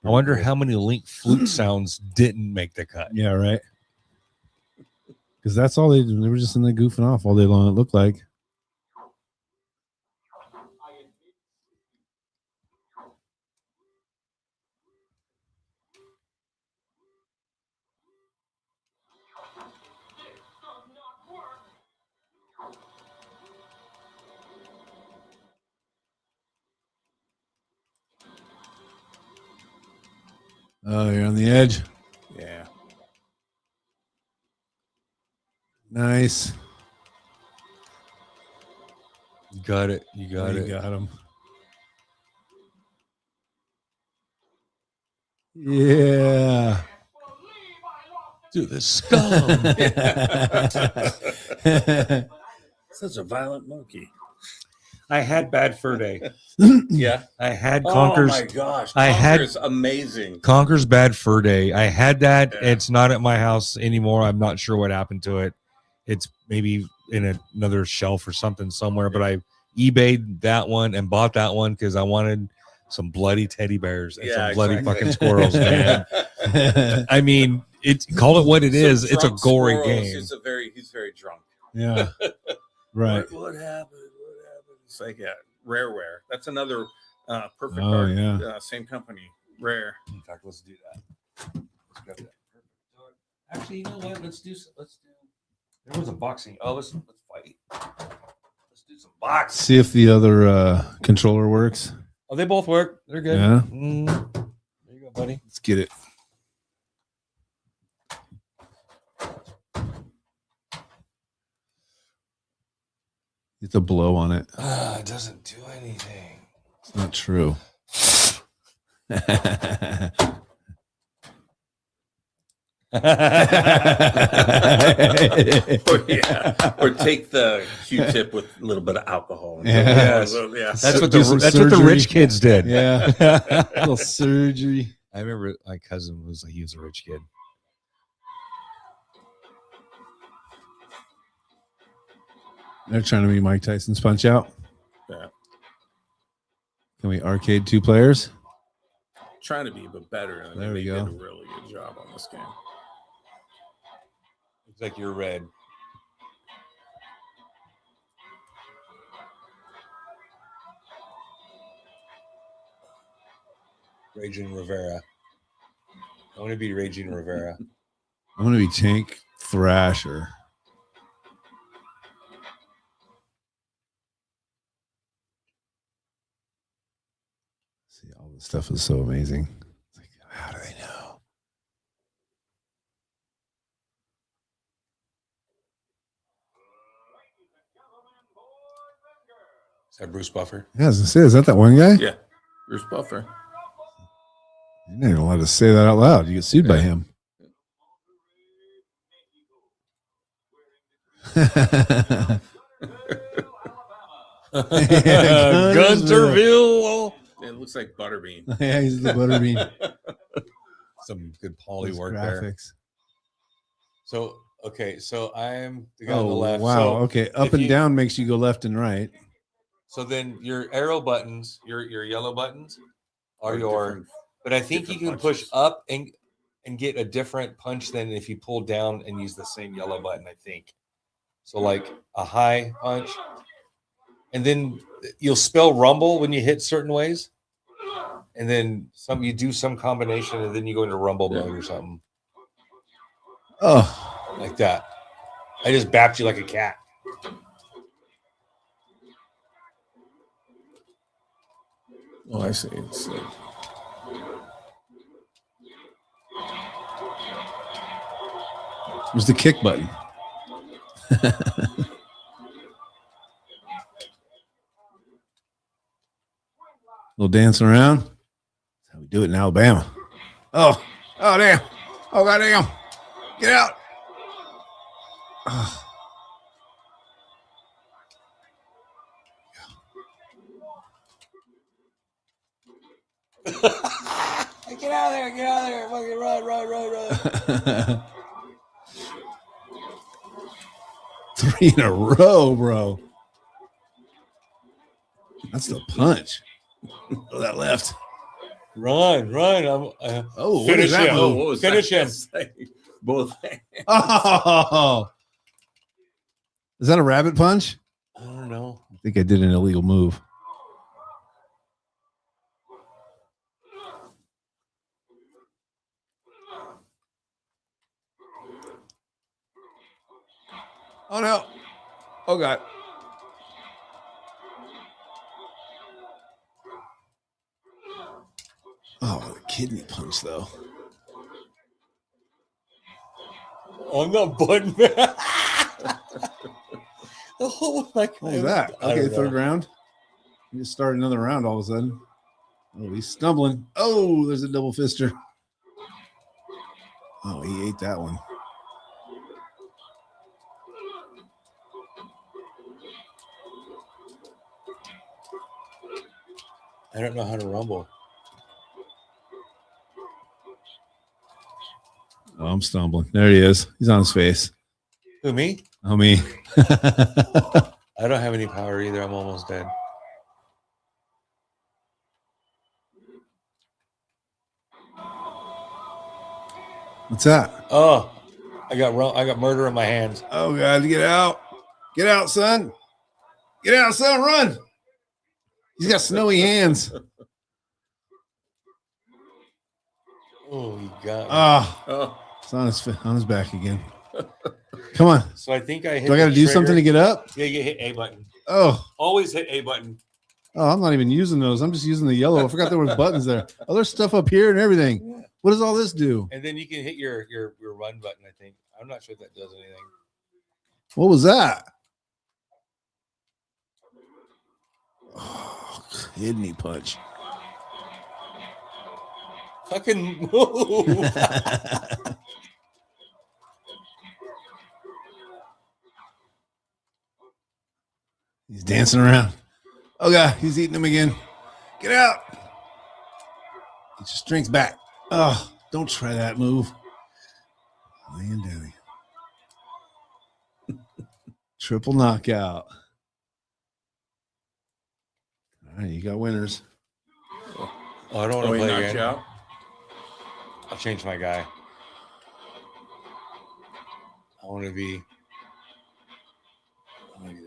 I wonder how many Link flute sounds didn't make the cut. Yeah, right. Because that's all they were just in there goofing off all day long, it looked like. Oh, you're on the edge. Yeah. Nice. You got it. You got You it. got him. Yeah. Dude, the scum. Such a violent monkey. I had Bad Fur Day. Yeah. I had Conker's. Oh my gosh. I had- Conker's amazing. Conker's Bad Fur Day. I had that. Yeah. It's not at my house anymore. I'm not sure what happened to it. It's maybe in another shelf or something somewhere. But I eBayed that one and bought that one because I wanted some bloody teddy bears and some bloody exactly. fucking squirrels, man. I mean, call it what it is. Some It's a drunk gory squirrels. game. He's very drunk. Yeah. Right. What happened? It's like, yeah, Rareware. That's another perfect Oh, card. yeah. Same company, Rare. In fact, let's do that. Let's go to that. Actually, you know what? Let's do. There was a boxing. Oh, let's fight. Let's do some boxing. See if the other controller works. Oh, they both work. They're good. Yeah. There you go, buddy. Let's get it. It's a blow on it. It doesn't do anything. It's not true. Or take the Q-tip with a little bit of alcohol. Yes. Yeah. That's what Do some that's what the surgery. rich kids did. Yeah. A little surgery. I remember my cousin was he was a rich kid. They're trying to be Mike Tyson's Punch Out. Yeah. Can we arcade 2 players? Trying to be, but better. And There we they go. did a really good job on this game. Looks like you're red. Raging Rivera. I want to be Raging Rivera. I'm going to be Tank Thrasher. See, all this stuff is so amazing. It's like, how do they know? Is that Bruce Buffer? Yeah, I was gonna say, is that one guy? Yeah. Bruce Buffer. You're not even allowed to say that out loud. You get sued by him. Gunterville. It looks like Butterbean. Yeah, he's the Butterbean. Some good poly Those work there. graphics. So so I'm the guy on the Oh, left. wow. So, Okay. Up if and you- down makes you go left and right. so then your arrow buttons, your yellow buttons, are your. Different- But I think you different can push punches. up and get a different punch than if you pull down and use the same yellow button. I think. So like a high punch, and then you'll spell rumble when you hit certain ways, and then you do some combination, and then you go into rumble mode or something Oh, like that. I just bapped you like a cat. Oh, I see. It's like, there's the kick button. Little dancing around. That's how we do it in Alabama. Oh damn. Oh goddamn. Get out. Oh. Get out of there! Get out of there! Fucking run! 3 in a row, bro. That's the punch. Oh, that left. Run! Oh, what Finish is that him. move? what was Finish that? him. It's like both hands. Oh, is that a rabbit punch? I don't know. I think I did an illegal move. Oh no! Oh god! Oh, the kidney punch though. I'm not button. Oh my God. What was that? I Okay, don't third know. round. You just start another round all of a sudden. Oh, he's stumbling. Oh, there's a double fister. Oh, he ate that one. I don't know how to rumble. Oh, I'm stumbling. There he is. He's on his face. Who, me? Oh, me. I don't have any power either. I'm almost dead. What's that? Oh, I got murder in my hands. Oh, God, get out. Get out, son. Get out, son. Run. He's got snowy hands. Oh, you got me. Oh, it's on his back again. Come on. So I think I hit. Do I got to do something to get up? Yeah, you hit A button. Oh, Always hit A button. I'm not even using those. I'm just using the yellow. I forgot there was buttons there. Oh, there's stuff up here and everything. What does all this do? And then you can hit your run button, I think. I'm not sure if that does anything. What was that? Oh, kidney punch. Fucking move. He's dancing around. Oh, God, he's eating them again. Get out. Get your strength back. Oh, don't try that move. Laying down. Triple knockout. All right, you got winners. Oh, I don't want to he play knocked again. you out? I'll change my guy. I want to be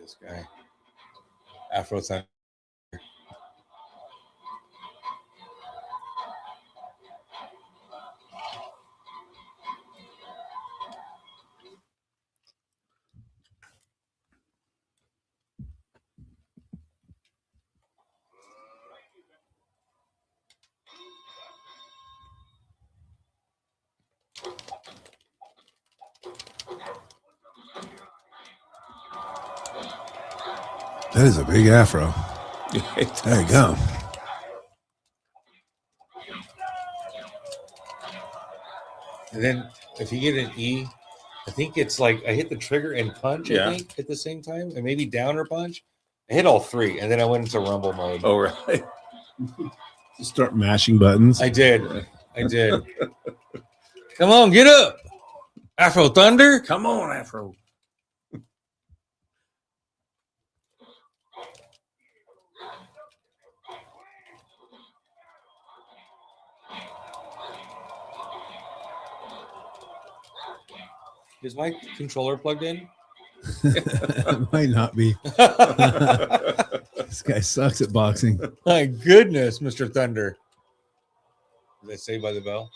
this guy. Afro Thunder. That is a big afro. There you go. And then if you get an E, I think it's like I hit the trigger and punch, Yeah. I think, at the same time, and maybe down or punch. I hit all three, and then I went into rumble mode. Oh, right. Just start mashing buttons. I did. Come on, get up. Afro Thunder. Come on, Afro. Is my controller plugged in? It might not be. This guy sucks at boxing. My goodness, Mr. Thunder. Is that Saved by the Bell?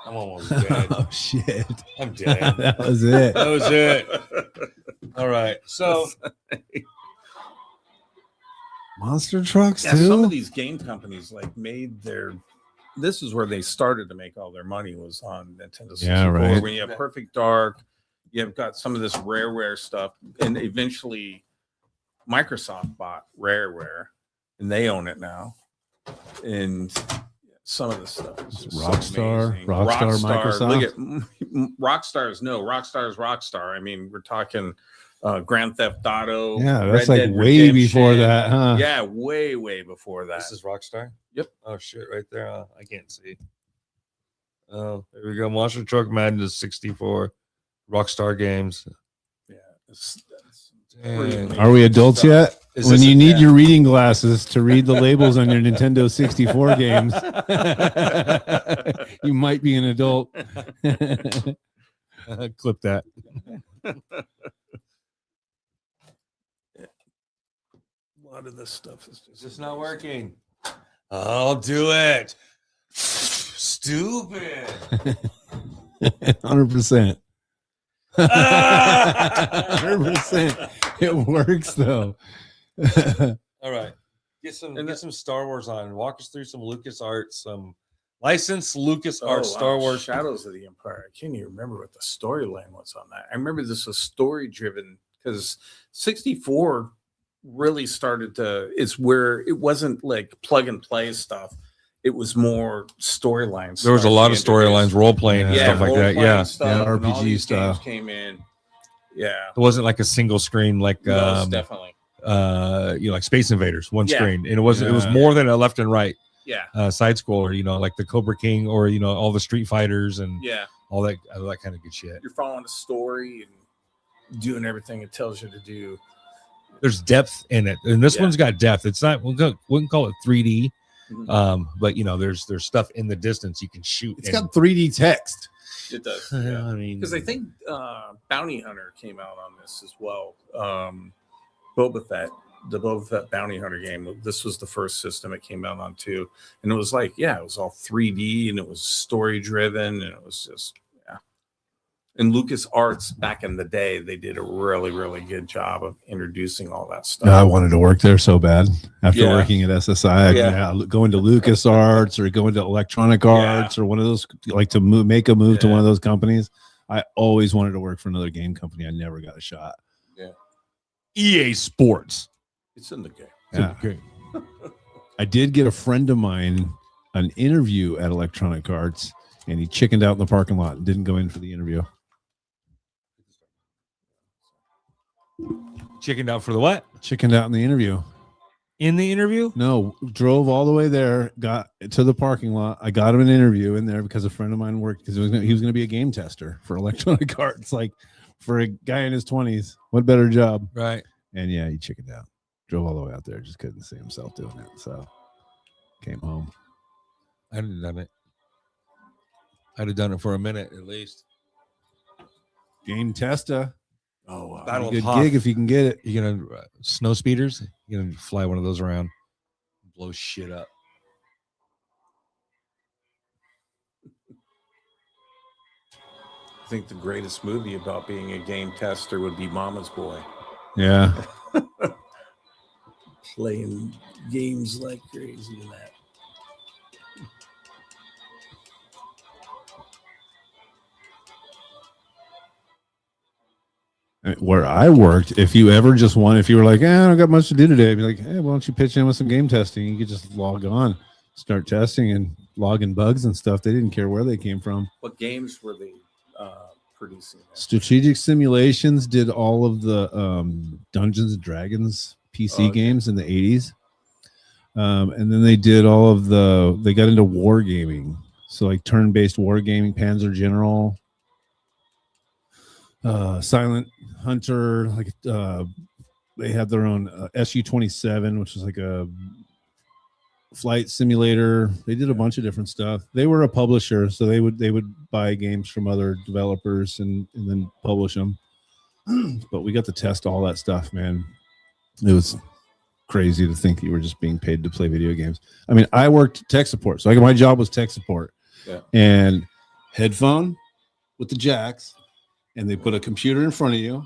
I'm almost dead. Oh, shit. I'm dead. That was it. That was it. All right. So Monster trucks, Yeah, too? some of these game companies like made their. This is where they started to make all their money was on Nintendo 64. Yeah, right. When you have Perfect Dark, you've got some of this rareware stuff, and eventually Microsoft bought rareware, and they own it now. And some of the stuff is just Rockstar, so amazing. Microsoft. Look at Rockstar's Rockstar. I mean, we're talking Grand Theft Auto. Yeah, that's Red like Dead way before Redemption. that, huh? Yeah, way before that. this is Rockstar? Yep. Oh, shit, right there. I can't see. Oh, there we go. Monster Truck Madness 64. Rockstar Games. Yeah, that's Dang. pretty amazing Are we adults stuff. yet? Is When this you a- need your reading glasses to read the labels on your Nintendo 64 games, you might be an adult. Clip that. A lot of this stuff is Is this not working? I'll do it. Stupid. 100%. 100%. It works though. All right. Get some And get some Star Wars on. Walk us through some LucasArts, some licensed LucasArts Star Wars. Shadows of the Empire. I can't even remember what the storyline was on that. I remember this was story driven because 64 really started to. It's where it wasn't like plug and play stuff. It was more storylines. There was a lot of storylines, role playing and stuff like that. Yeah, RPG stuff came in. Yeah, it wasn't like a single screen like most definitely. Like Space Invaders, one Yeah. screen, and it was Yeah. more than a left and right Yeah, side scroller. Like the Cobra King or all the Street Fighters and yeah. all that kind of good shit. You're following a story and doing everything it tells you to do. There's depth in it, and this Yeah. one's got depth. It's not we wouldn't call it 3D, Mhm. but there's stuff in the distance you can shoot. It's got 3D text. It does. I Yeah. mean, Because I think Bounty Hunter came out on this as well. Boba Fett, the Boba Fett Bounty Hunter game. This was the first system it came out on too, and it was like, it was all 3D and it was story driven, and it was just And LucasArts back in the day, they did a really, really good job of introducing all that stuff. I wanted to work there so bad after Yeah. working at SSI. Yeah. Going to LucasArts or going to Electronic Arts or one of those, like to make a move to one of those companies. I always wanted to work for another game company. I never got a shot. EA Sports. It's in the game. Yeah. I did get a friend of mine an interview at Electronic Arts, and he chickened out in the parking lot and didn't go in for the interview. Chickened out for the what? Chickened out in the interview. In the interview? No, drove all the way there, got to the parking lot. I got him an interview in there because a friend of mine worked because he was going to be a game tester for Electronic Arts. Like for a guy in his 20s, what better job? Right. And yeah, he chickened out. Drove all the way out there, just couldn't see himself doing it. So came home. I'd have done it. I'd have done it for a minute at least. Game tester. Oh, wow. Battle of Good Hoth. gig if you can get it. You're gonna snow speeders. You're gonna fly one of those around, blow shit up. I think the greatest movie about being a game tester would be Mama's Boy. Yeah. Playing games like crazy in that. Where I worked, if you ever just want, if you were like, I don't got much to do today, I'd be like, hey, why don't you pitch in with some game testing? You could just log on, start testing and logging bugs and stuff. They didn't care where they came from. What games were they producing? Strategic Simulations did all of the Dungeons and Dragons PC games in the 80s. And then they did all of they got into wargaming. So like turn-based wargaming, Panzer General, Silent Hunter, like they had their own SU-27, which was like a flight simulator. They did a bunch of different stuff. They were a publisher, so they would buy games from other developers and then publish them. But we got to test all that stuff, man. It was crazy to think you were just being paid to play video games. I mean, I worked tech support, so my job was tech support. Yeah. And headphone with the jacks, and they put a computer in front of you,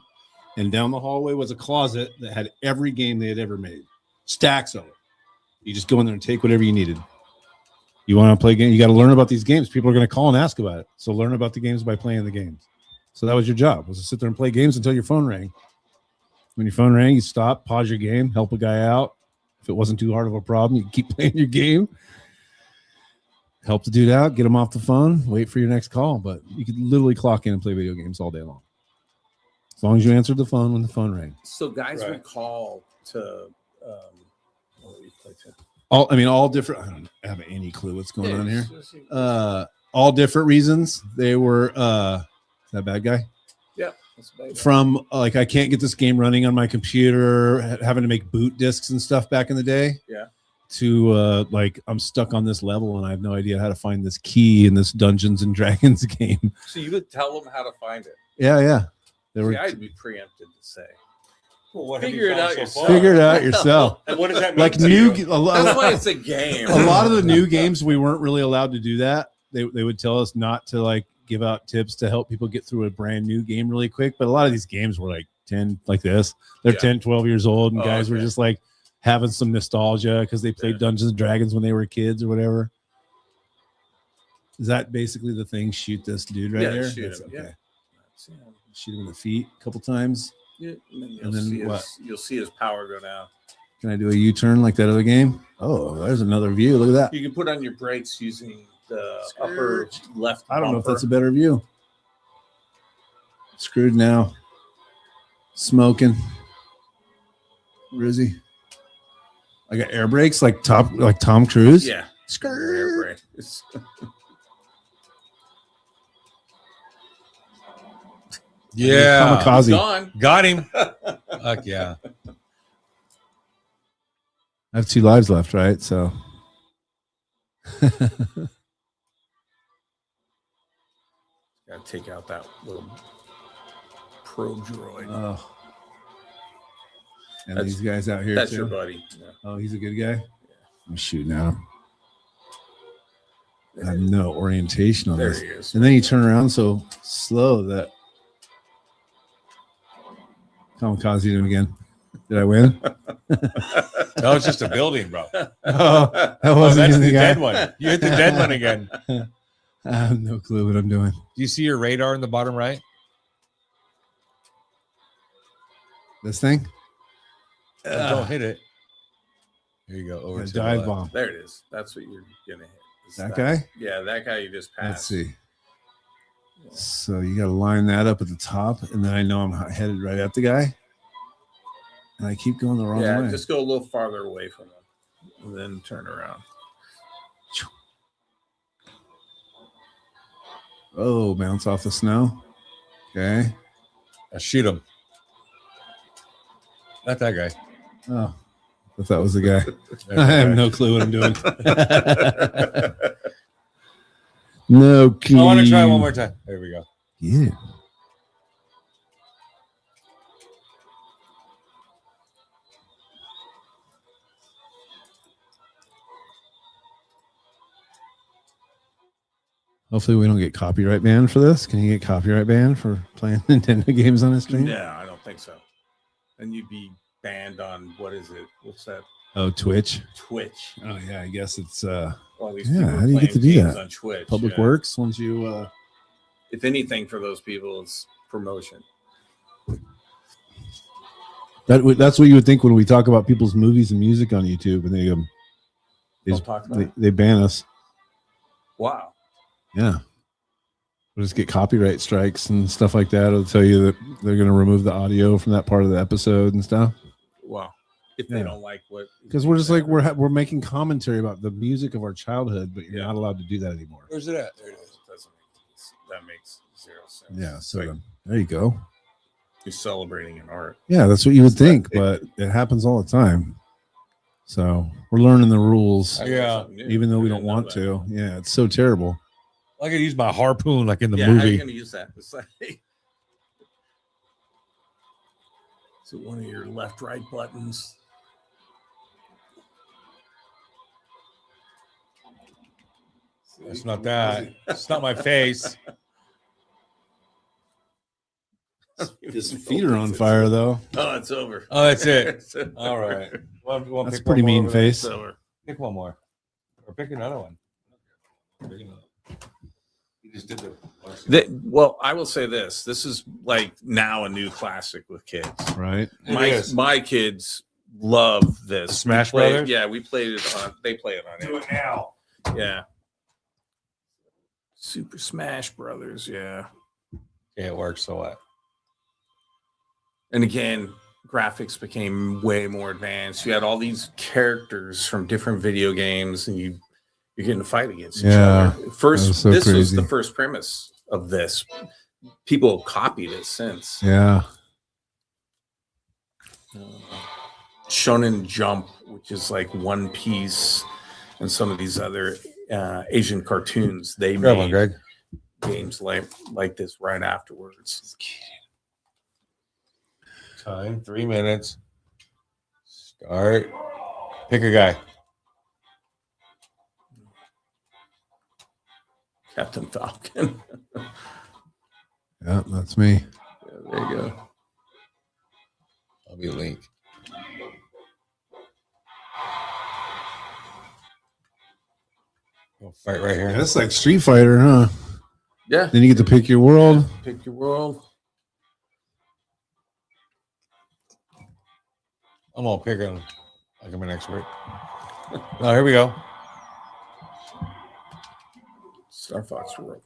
and down the hallway was a closet that had every game they had ever made, stacks of it. You just go in there and take whatever you needed. You want to play games, you got to learn about these games. People are going to call and ask about it. So learn about the games by playing the games. So that was your job, was to sit there and play games until your phone rang. When your phone rang, you stop, pause your game, help a guy out. If it wasn't too hard of a problem, you keep playing your game. Help the dude out, get him off the phone, wait for your next call. But you could literally clock in and play video games all day long. As long as you answered the phone when the phone rang. So guys would call to what do you play to? All different. I don't have any clue what's going on here. All different reasons. They were is that a bad guy? Yeah. That's about it. From like, I can't get this game running on my computer, having to make boot discs and stuff back in the day. Yeah. To like, I'm stuck on this level and I have no idea how to find this key in this Dungeons and Dragons game. So you would tell them how to find it. Yeah. They were, See, I'd be preempted to say. Well, what Figure it out yourself. figure it out yourself. And what does that mean? Like to you? That's why it's a game. A lot of the new games, we weren't really allowed to do that. They would tell us not to like give out tips to help people get through a brand new game really quick. But a lot of these games were like 10, like this. They're 10, 12 years old. And guys were just like, having some nostalgia because they played Dungeons and Dragons when they were kids or whatever. Is that basically the thing? Shoot this dude right here? Shoot That's him. okay. Yeah. Shoot him in the feet a couple times. Yeah, And then what? You'll see his power go down. Can I do a U-turn like that other game? Oh, there's another view. Look at that. You can put on your brakes using the upper left. I don't know if bumper. that's a better view. Screwed now. Smoking. Where is he? I got air brakes like Tom Cruise. Yeah. Skirt. Air brake. It's- Yeah. Kamikaze. Gone. Got him. Fuck yeah. I have 2 lives left, right? So Gotta take out that little probe droid. oh. And That's- these guys out here That's too. your buddy. Yeah. Oh, he's a good guy. I'm shooting at him. I have no orientation on There this. he is. And then you turn around so slow that kamikaze him again. Did I win? That was just a building, bro. Oh, that Oh, wasn't that's even the guy. dead one. You hit the dead one again. I have no clue what I'm doing. Do you see your radar in the bottom right? This thing? Don't hit it. Here you go. Over A to the dive left. bomb. There it is. That's what you're gonna hit. Is That guy? Yeah, that guy you just passed. Let's see. So you got to line that up at the top, and then I know I'm headed right at the guy, and I keep going the wrong Yeah, way. just go a little farther away from him, and then turn around. Oh, bounce off the snow. Okay. Shoot him. Not that guy. Oh, I thought that was the guy. There's I that have guy. no clue what I'm doing. No clue. I want to try one more time. There we go. Yeah. Hopefully we don't get copyright banned for this. Can you get copyright banned for playing Nintendo games on a stream? Yeah, I don't think so. And you'd be banned on what is it? What's that? Oh, Twitch. Twitch. Oh yeah, I guess it's All these Yeah, people how do you get playing to do games that? on Twitch? Public yeah. Works once you If anything, for those people, it's promotion. that's what you would think when we talk about people's movies and music on YouTube and Don't talk about it. they ban us. Wow. Yeah. We'll just get copyright strikes and stuff like that. It'll tell you that they're going to remove the audio from that part of the episode and stuff. Wow. If Yeah. they don't like what, Because we're just like we're making commentary about the music of our childhood, but you're Yeah. not allowed to do that anymore. Where's it at? There it is. that makes zero sense. Yeah. It's So like there you go. you're celebrating an art. Yeah, that's what you would think, but it happens all the time. So we're learning the rules, Yeah. even though we I don't didn't know want that. to. Yeah, it's so terrible. I could use my harpoon like in the Yeah, how are you movie. going to use that? It's like, is it one of your left-right buttons? It's not that. It's not my face. His feet are on fire, though. Oh, it's over. Oh, that's it. It's over. All right. Well, That's a pick pretty one more mean over there. face. It's over. Pick one more. Or pick another one. Pick another. You just did the. Well, I will say this. This is like now a new classic with kids. Right? It My is. kids love this. The Smash We play- Brothers? Yeah, we played it on. They play it on. Do it now. Yeah. Super Smash Brothers. Yeah. Okay, it works. So what? And again, graphics became way more advanced. You had all these characters from different video games, and you're getting to fight against each Yeah, other. First, that was so this was crazy. the first premise of this. People copied it since. Yeah. Shonen Jump, which is like One Piece, and some of these other Asian cartoons, they Grab one, made Greg. games like this right afterwards. Time 3 minutes. Start. Pick a guy. Captain Falcon. Yeah, that's me. Yeah, there you go. I'll be Link. We'll fight right here. That's like Street Fighter, huh? Yeah. Then you get to pick your world. Pick your world. I'm all picking like I'm an expert. Oh, here we go. Star Fox world.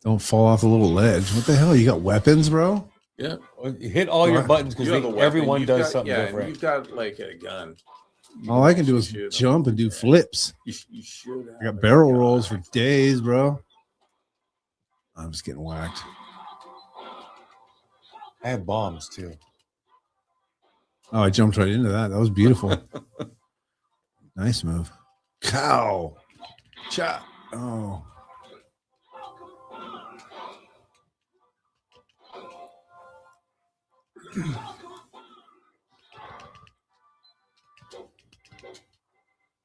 Don't fall off the little ledge. What the hell? You got weapons, bro? Yeah. Well, you hit all your What? buttons because You have a weapon. everyone You've does got- something yeah, and different. You've got like a gun. All I can do is Shoot 'em. jump and do Yeah. flips. You should. I have got a barrel gun. rolls for days, bro. I'm just getting whacked. I have bombs too. Oh, I jumped right into that. That was beautiful. Nice move. Cow. Chop. Oh.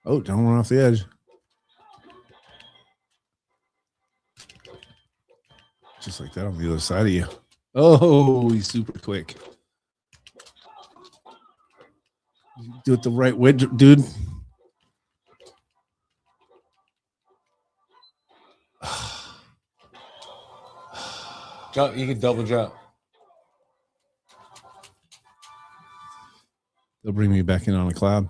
Oh, don't run off the edge. Just like that on the other side of you. Oh, he's super quick. Do it the right way, dude. Jump, you can double jump. They'll bring me back in on a cloud.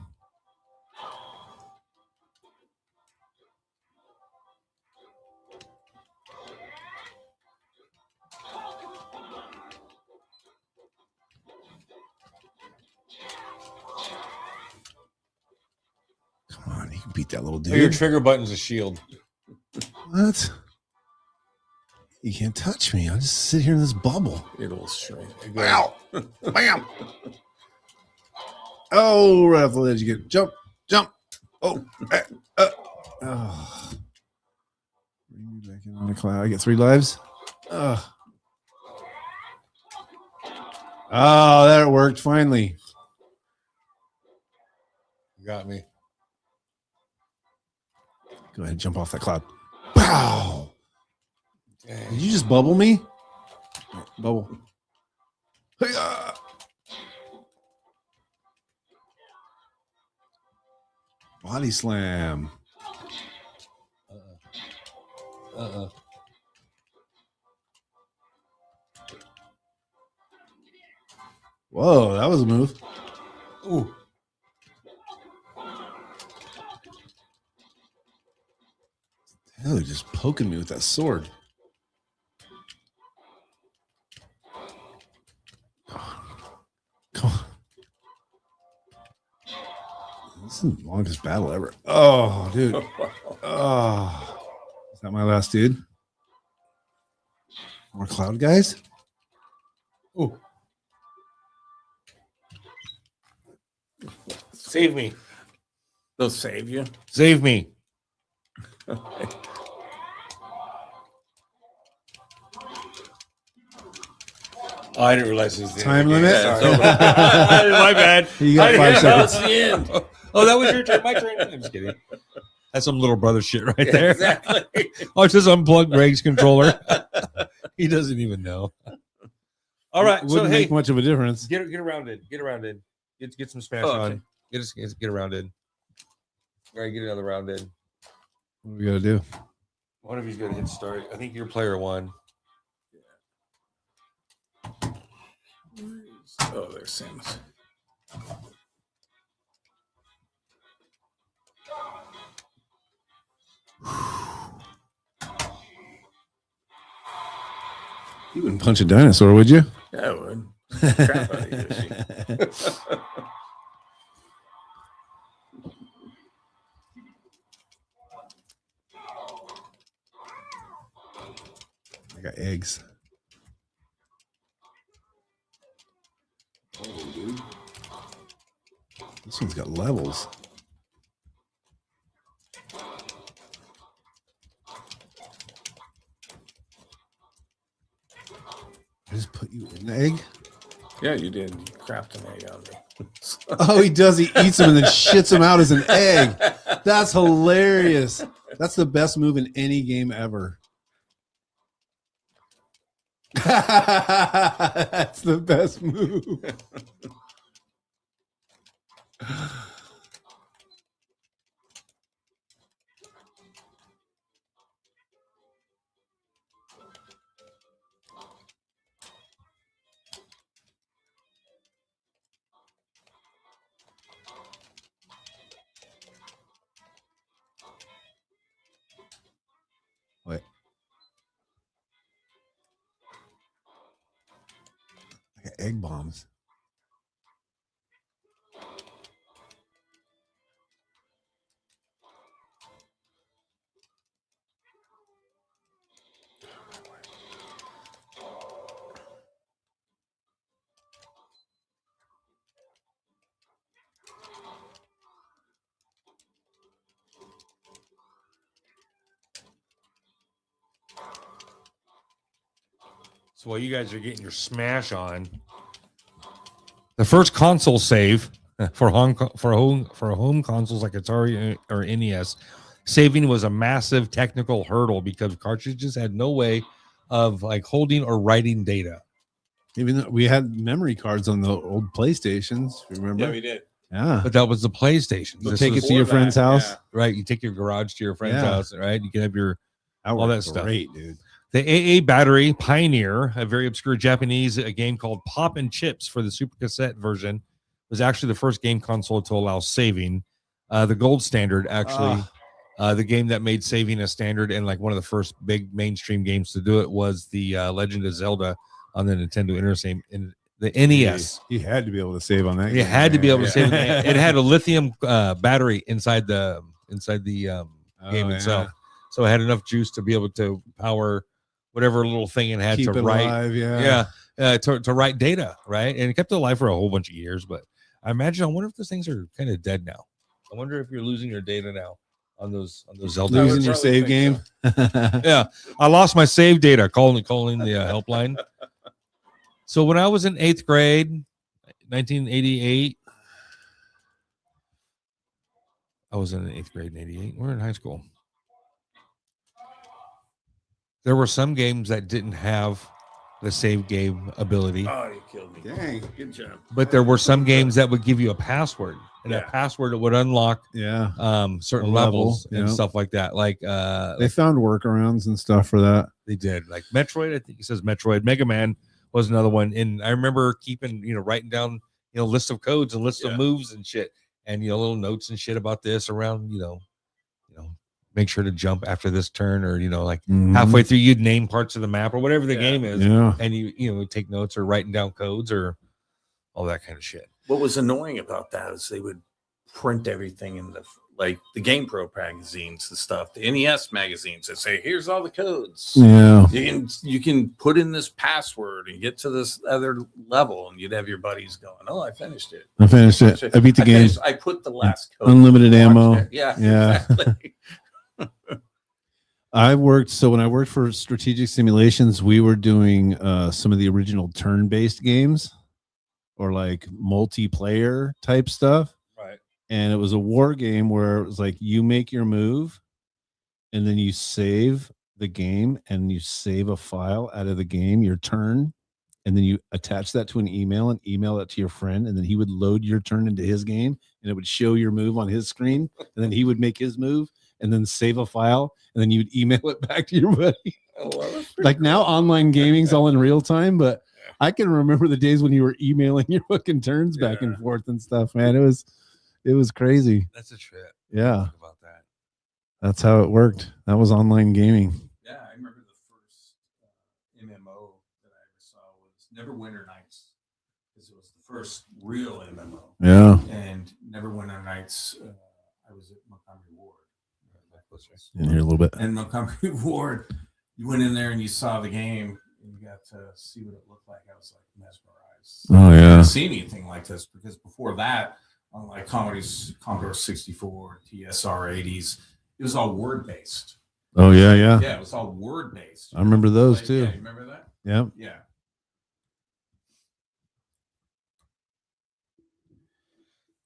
Come on, you can beat that little Oh, your dude. trigger button's a shield. What? You can't touch me. I'll just sit here in this bubble. It'll shrink. Wow. Bam. Oh, right off the ledge. You get jump, jump. Oh. Oh. Bring me back in on the cloud. I get 3 lives. Oh, that worked finally. You got me. Go ahead and jump off that cloud. Wow. Dang. Did you just bubble me? Bubble. Hey-ya. Body slam. Uh-uh. Whoa, that was a move. Ooh. Hell, they're just poking me with that sword. Come on. This is the longest battle ever. Oh, dude. Oh. Is that my last dude? More cloud guys? Ooh. Save me. They'll save you. Save me. Oh, I didn't realize it was the Time end of the game. limit? Sorry. My bad. You got I 5 didn't know seconds. it's the end. Oh, that was your turn. My turn. I'm just kidding. That's some little brother shit right there. Exactly. I'll just unplug Greg's controller. He doesn't even know. All right. Wouldn't So, make hey, much of a difference. get around in. Get around in. Get some smash Oh, okay. on. Get around in. All right, get another round in. What do we got to do? One of you's going to hit start. I think you're player 1. Oh, there's Sims. You wouldn't punch a dinosaur, would you? Yeah, I would. Crap out of you, Yoshi. I got eggs. This one's got levels. I just put you in the egg? Yeah, you did. You crapped an egg on me. Oh, he does. He eats them and then shits them out as an egg. That's hilarious. That's the best move in any game ever. That's the best move. egg bombs. So while you guys are getting your Smash on, the first console save for home consoles like Atari or NES, saving was a massive technical hurdle because cartridges had no way of like holding or writing data. Even though we had memory cards on the old PlayStations, remember? Yeah, we did. Yeah. But that was the PlayStation. Go This take it was- to your before friend's that, house. yeah. right. You take your garage to your friend's Yeah. house, right? You can have your That all that worked stuff. great, dude. The AA Battery Pioneer, a very obscure Japanese game called Pop and Chips for the Super Cassette version, was actually the first game console to allow saving. The gold standard, actually, the game that made saving a standard and like one of the first big mainstream games to do it was the Legend of Zelda on the Nintendo Entertainment in the NES. He had to be able to save on that. You had to be able to Yeah. save it. It had a lithium battery inside the game itself. So it had enough juice to be able to power whatever little thing it had Keep to it write. alive, yeah. To write data, right? And it kept it alive for a whole bunch of years. But I wonder if those things are kind of dead now. I wonder if you're losing your data now on those Zelda. I would Losing your probably save think game. Yeah, I lost my save data. Calling the helpline. So when I was in 8th grade, 1988, I was in 8th grade in 88. We're in high school. There were some games that didn't have the save game ability, Oh, you killed me. Dang. Good job. but there were some games that would give you a password, and that Yeah. password would unlock Yeah. certain A level, levels and yeah. stuff like that. Like They found workarounds and stuff for that. they did, like Metroid. I think it says Metroid. Mega Man was another one, and I remember keeping, writing down, lists of codes and lists of Yeah. moves and shit, and little notes and shit about this around, make sure to jump after this turn, or like Mhm. halfway through you'd name parts of the map or whatever the Yeah. game is, Yeah. and you would take notes or writing down codes or all that kind of shit. What was annoying about that is they would print everything in the Game Pro magazines and stuff, the NES magazines that say, here's all the codes. Yeah. You can put in this password and get to this other level, and you'd have your buddies going, "Oh, I finished it. I finished it. I beat the game. I put the last code. Unlimited ammo. Watch it." Yeah. Yeah. Exactly. When I worked for Strategic Simulations, we were doing some of the original turn-based games or like multiplayer type stuff. Right. And it was a war game where it was like you make your move and then you save the game and you save a file out of the game, your turn, and then you attach that to an email and email it to your friend, and then he would load your turn into his game and it would show your move on his screen, and then he would make his move and then save a file, and then you'd email it back to your buddy. Oh, well, that's pretty Like now online gaming's all in real time, but I can remember the days when you were emailing your fucking turns back and forth and stuff, man. It was crazy. That's a trip. Yeah. Think about that. That's how it worked. That was online gaming. Yeah, I remember the first MMO that I ever saw was Neverwinter Nights, because it was the first real MMO. Yeah. And Neverwinter Nights, I was at Montgomery Ward. In here a little bit. And Montgomery Ward, you went in there and you saw the game and you got to see what it looked like. I was like mesmerized. Oh I yeah. hadn't seen anything like this, because before that, on like Commodore 64, TSR 80s, it was all word based. Oh yeah, yeah. Yeah, it was all word based. I remember those too. Yeah, you remember that? Yeah. Yeah.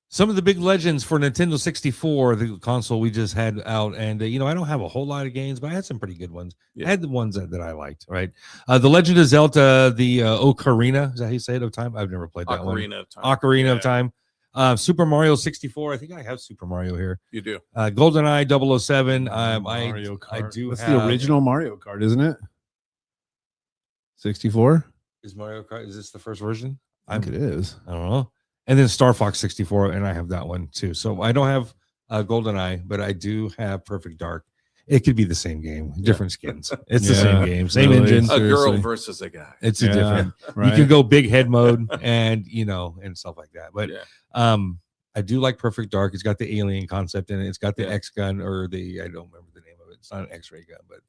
Some of the big legends for Nintendo 64, the console we just had out, and I don't have a whole lot of games, but I had some pretty good ones. Yeah. I had the ones that I liked, right? The Legend of Zelda, the Ocarina, is that how you say it, of Time? I've never played that one. Ocarina of Time. Ocarina Yeah, of Time. Super Mario 64. I think I have Super Mario here. You do. GoldenEye 007. Mario I Kart. do That's have the original Mario Kart, isn't it? 64? Is Mario Kart? Is this the first version? I think it is. I don't know. And then Star Fox 64, and I have that one too. So I don't have GoldenEye, but I do have Perfect Dark. It could be the same game, different skins. It's the Yeah, same game, same really. engine. A girl Seriously. versus a guy. It's a different. Right. You can go big head mode and and stuff like that. But Yeah. I do like Perfect Dark. It's got the alien concept in it. It's got the Yeah. X gun or I don't remember the name of it. It's not an X-ray gun, but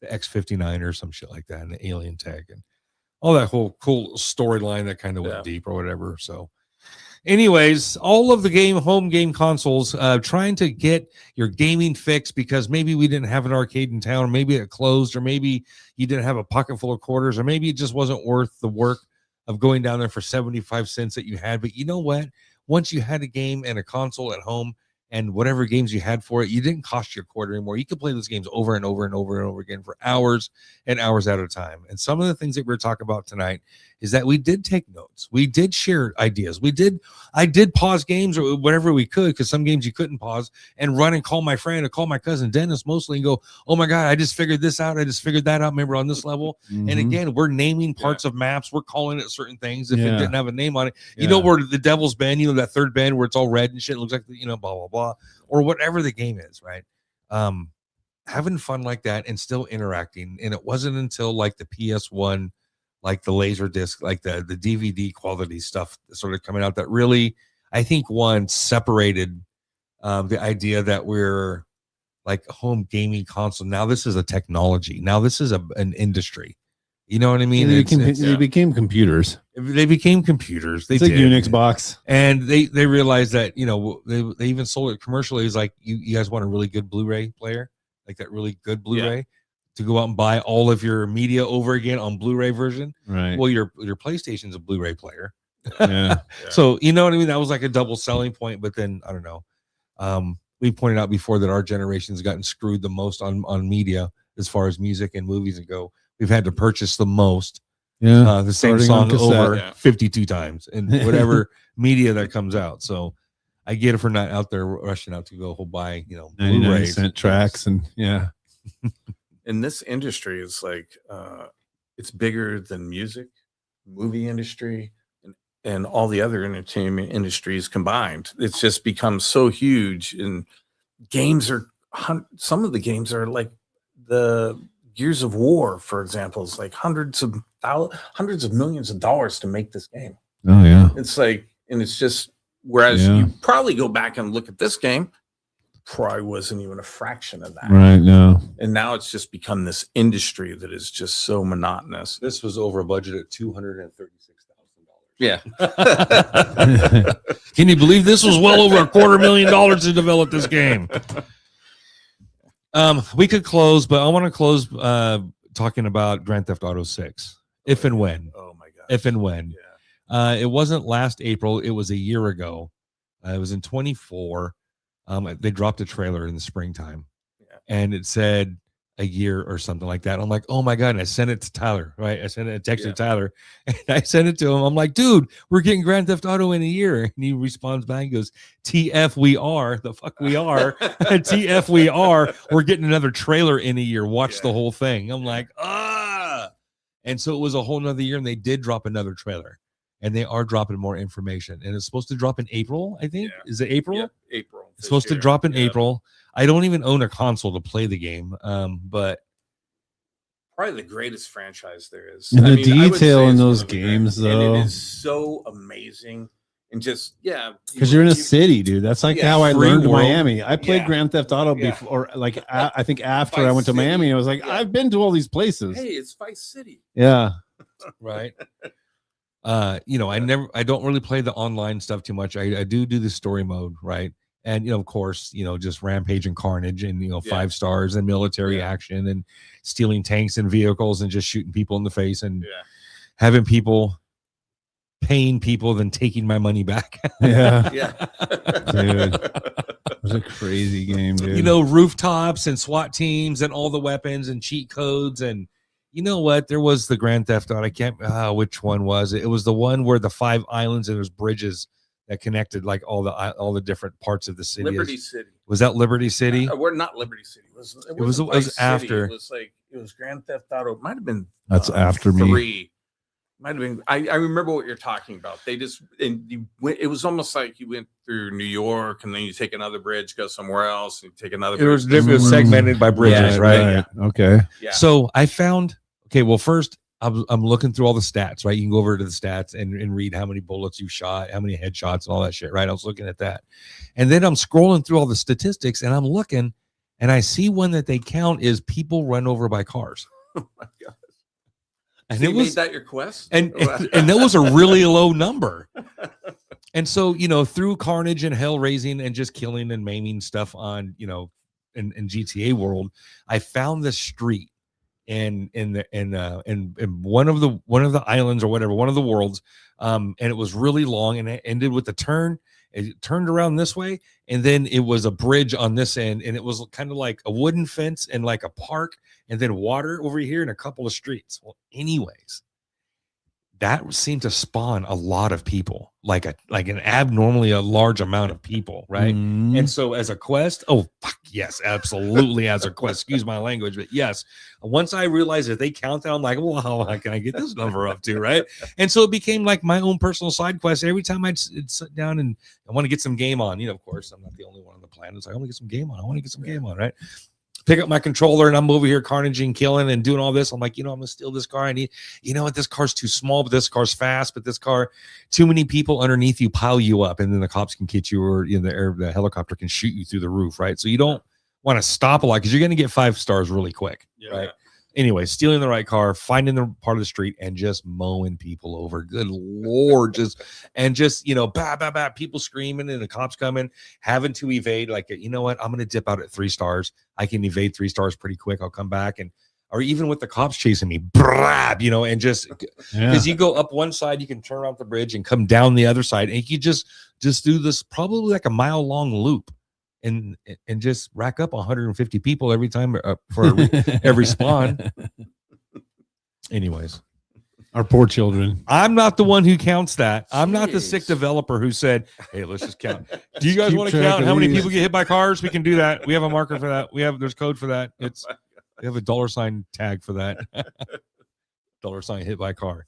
the X-59 or some shit like that, and the alien tech and all that whole cool storyline that kind of went deep or whatever. So anyways, all of the home game consoles trying to get your gaming fix because maybe we didn't have an arcade in town, or maybe it closed, or maybe you didn't have a pocket full of quarters, or maybe it just wasn't worth the work of going down there for 75 cents that you had. But you know what? Once you had a game and a console at home and whatever games you had for it, you didn't cost you a quarter anymore. You could play those games over and over and over and over again for hours and hours at a time. And some of the things that we're talking about tonight is that we did take notes. We did share ideas. I did pause games or whatever we could, because some games you couldn't pause, and run and call my friend or call my cousin Dennis mostly and go, oh my God, I just figured this out. I just figured that out. Remember on this level. And again, we're naming parts of maps. We're calling it certain things if it didn't have a name on it. You know where the Devil's Bend, that third bend where it's all red and shit, looks like, blah, blah, blah, or whatever the game is, right? Having fun like that and still interacting. And it wasn't until like the PS1, like the laser disc, like the DVD quality stuff sort of coming out that really, I think, one separated the idea that we're like a home gaming console. Now this is a technology. Now this is an industry. You know what I mean? They became computers. They became computers. They It's like did. Unix box. And they realized that, they even sold it commercially. It's like, you guys want a really good Blu-ray player, like that really good Blu-ray, to go out and buy all of your media over again on Blu-ray version. Right. Well, your PlayStation's a Blu-ray player. Yeah. So, you know what I mean? That was like a double selling point. But then, I don't know. We pointed out before that our generation's gotten screwed the most on media as far as music and movies go. We've had to purchase the most. Yeah. The same Starting on song cassette. over 52 times in whatever media that comes out. So I get it for not out there rushing out to go buy, 99-cent tracks and And this industry is like, it's bigger than music, movie industry, and all the other entertainment industries combined. It's just become so huge, and games are, some of the games are like the Gears of War, for example, is like hundreds of millions of dollars to make this game. oh yeah. It's like, and it's just, whereas you probably go back and look at this game, probably wasn't even a fraction of that. Right. No. And now it's just become this industry that is just so monotonous. This was over a budget at $236,000. Yeah. Can you believe this was well over $250,000 to develop this game? We could close, but I want to close talking about Grand Theft Auto 6. If and when. Oh my God. If and when. Yeah. It wasn't last April. It was a year ago. It was in 24. They dropped a trailer in the springtime, and it said a year or something like that. I'm like, oh my God. And I sent it to Tyler, right? I sent it a text to Tyler, and I sent it to him. I'm like, dude, we're getting Grand Theft Auto in a year. And he responds back and goes, TF, we are. The fuck we are. TF, we are. We're getting another trailer in a year. Watch the whole thing. I'm like, And so it was a whole nother year, and they did drop another trailer. And they are dropping more information. And it's supposed to drop in April, I think. Yeah. Is it April? Yeah, April. It's supposed to drop in April. I don't even own a console to play the game. But probably the greatest franchise there is. And the detail in those games, though. And it is so amazing. And just, because you're in a city, dude. That's like how I learned world. Miami. I played Grand Theft Auto before, like I think after I went to Miami, I was like, I've been to all these places. Hey, it's Vice City. Yeah. Right. I don't really play the online stuff too much. I do the story mode, right? And of course, just rampage and carnage and 5 stars and military action and stealing tanks and vehicles and just shooting people in the face and having people paying people then taking my money back. Yeah. Dude. It was a crazy game, dude. Rooftops and SWAT teams and all the weapons and cheat codes. And you know what? There was the Grand Theft Auto. I can't, which one was it? It was the one where the 5 islands and there's bridges that connected like all the different parts of the city. Liberty City. Was that Liberty City? We're not Liberty City. It was after. It was Grand Theft Auto. It might have been that's after 3. me. Might have been. I remember what you're talking about. They just and you went. It was almost like you went through New York, and then you take another bridge, go somewhere else, and you take another. It was bridge, go somewhere else. segmented by bridges, Yeah, right? Okay. Yeah. So I found, okay, well, first I'm looking through all the stats, right? You can go over to the stats and read how many bullets you shot, how many headshots, and all that shit, right? I was looking at that. And then I'm scrolling through all the statistics, and I'm looking, and I see one that they count is people run over by cars. Oh my god! And So it you was made that your quest, and that was a really low number. And so, you know, through carnage and hell raising and just killing and maiming stuff on, you know, in GTA world, I found this street in one of the islands or whatever, one of the worlds, and it was really long, and it ended with a turn. It turned around this way, and then it was a bridge on this end, and it was kind of like a wooden fence and like a park, and then water over here and a couple of streets. Well, anyways, that seemed to spawn a lot of people, like an abnormally a large amount of people, right? Mhm. And so as a quest, oh fuck yes, absolutely as a quest. Excuse my language, but yes. Once I realized that they count that, I'm like, well, how can I get this number up to, right? And so it became like my own personal side quest. Every time I'd sit down and I want to get some game on, you know, of course, I'm not the only one on the planet. It's like, I want to get some game on. I want to get some game on, right? Pick up my controller and I'm over here carnaging, killing, and doing all this. I'm like, you know, I'm gonna steal this car. I need, you know what, this car's too small, but this car's fast, but this car, too many people underneath you pile you up, and then the cops can get you, or you know, the helicopter can shoot you through the roof, right? So you don't want to stop a lot because you're gonna get 5 stars really quick, right? Anyway, stealing the right car, finding the part of the street, and just mowing people over. Good Lord, just you know, people screaming and the cops coming, having to evade. Like, you know what? I'm gonna dip out at 3 stars. I can evade 3 stars pretty quick. I'll come back, and or even with the cops chasing me, you know, and just because you go up one side, you can turn around the bridge and come down the other side, and you just do this probably like a mile-long loop. And just rack up 150 people every time for every spawn. Anyways, Our poor children. I'm not the one who counts that. I'm not the sick Jeez. developer who said, "Hey, let's just count." Do you guys keep want to track count of how many these. people get hit by cars? We can do that. We have a marker for that. There's code for that. It's we have a $sign tag for that. $sign hit by car.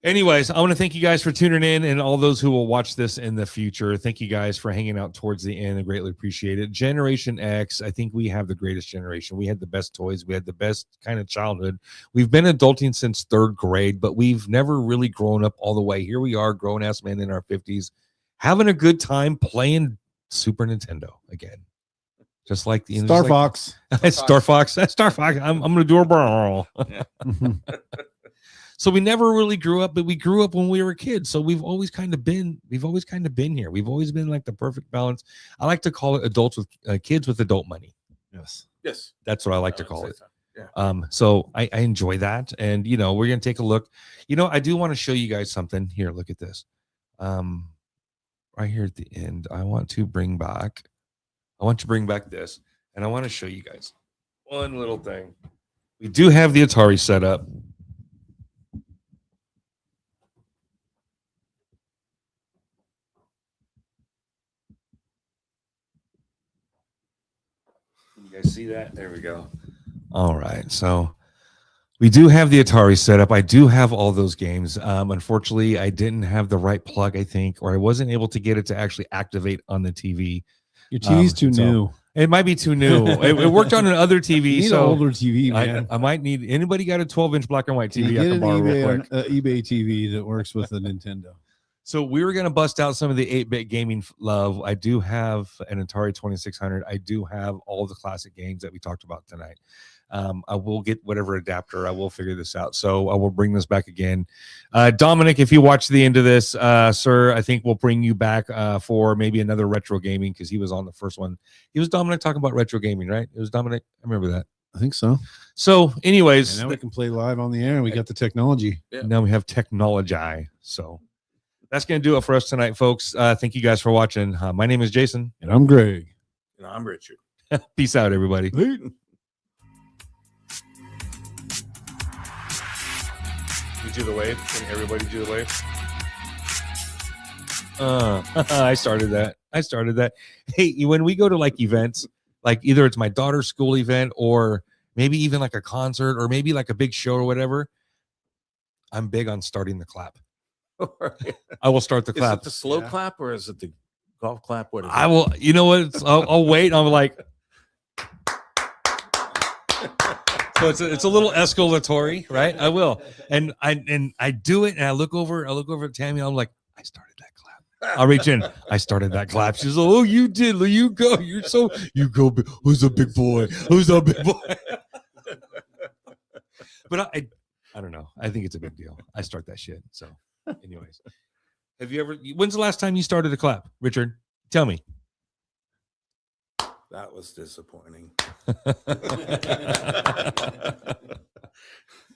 Anyways, I want to thank you guys for tuning in, and all those who will watch this in the future. Thank you guys for hanging out towards the end. I greatly appreciate it. Generation X, I think we have the greatest generation. We had the best toys. We had the best kind of childhood. We've been adulting since 3rd grade, but we've never really grown up all the way. Here we are, grown-ass men in our 50s, having a good time playing Super Nintendo again. Just like the Star Fox. Star Fox. I'm going to do a brawl. So we never really grew up, but we grew up when we were kids. So we've always kind of been here. We've always been like the perfect balance. I like to call it adults with kids with adult money. Yes. That's what I like to call it. So. Yeah. So I enjoy that. And, you know, we're going to take a look. You know, I do want to show you guys something here. Look at this. Right here at the end, I want to bring back this, and I want to show you guys one little thing. We do have the Atari set up. You guys see that? There we go. All right. So we do have the Atari set up. I do have all those games. Unfortunately, I didn't have the right plug, I think, or I wasn't able to get it to actually activate on the TV. Your TV's too so new. It might be too new. It worked on another TV. You need so an older TV, man. I might need. Anybody got a 12-inch black and white Can TV? you I get can an borrow real quick. eBay TV that works with the Nintendo. So we were going to bust out some of the 8-bit gaming love. I do have an Atari 2600. I do have all the classic games that we talked about tonight. I will get whatever adapter. I will figure this out. So I will bring this back again. Dominic, if you watch the end of this, sir, I think we'll bring you back for maybe another retro gaming, because he was on the first one. He was Dominic talking about retro gaming, right? It was Dominic. I remember that. I think so. So anyways, And now we can play live on the air, and we got the technology. now we have technology. So that's going to do it for us tonight, folks. Thank you guys for watching. My name is Jason. And I'm Greg. And I'm Richard. Peace out, everybody. You do the wave. Can everybody do the wave? I started that. Hey, when we go to like events, like either it's my daughter's school event or maybe even like a concert or maybe like a big show or whatever, I'm big on starting the clap. I will start the Is clap. it the slow Yeah. clap or is it the golf clap? What is I it? will. You know what? I'll wait. I'm like. So it's a little escalatory, right? I will, and I do it, and I look over at Tammy. I'm like, I started that clap. I'll reach in. I started that clap. She's like, oh, you did. You go. You go. Who's a big boy? Who's a big boy? But I don't know. I think it's a big deal. I start that shit. So, anyways, have you ever? When's the last time you started a clap, Richard? Tell me. That was disappointing.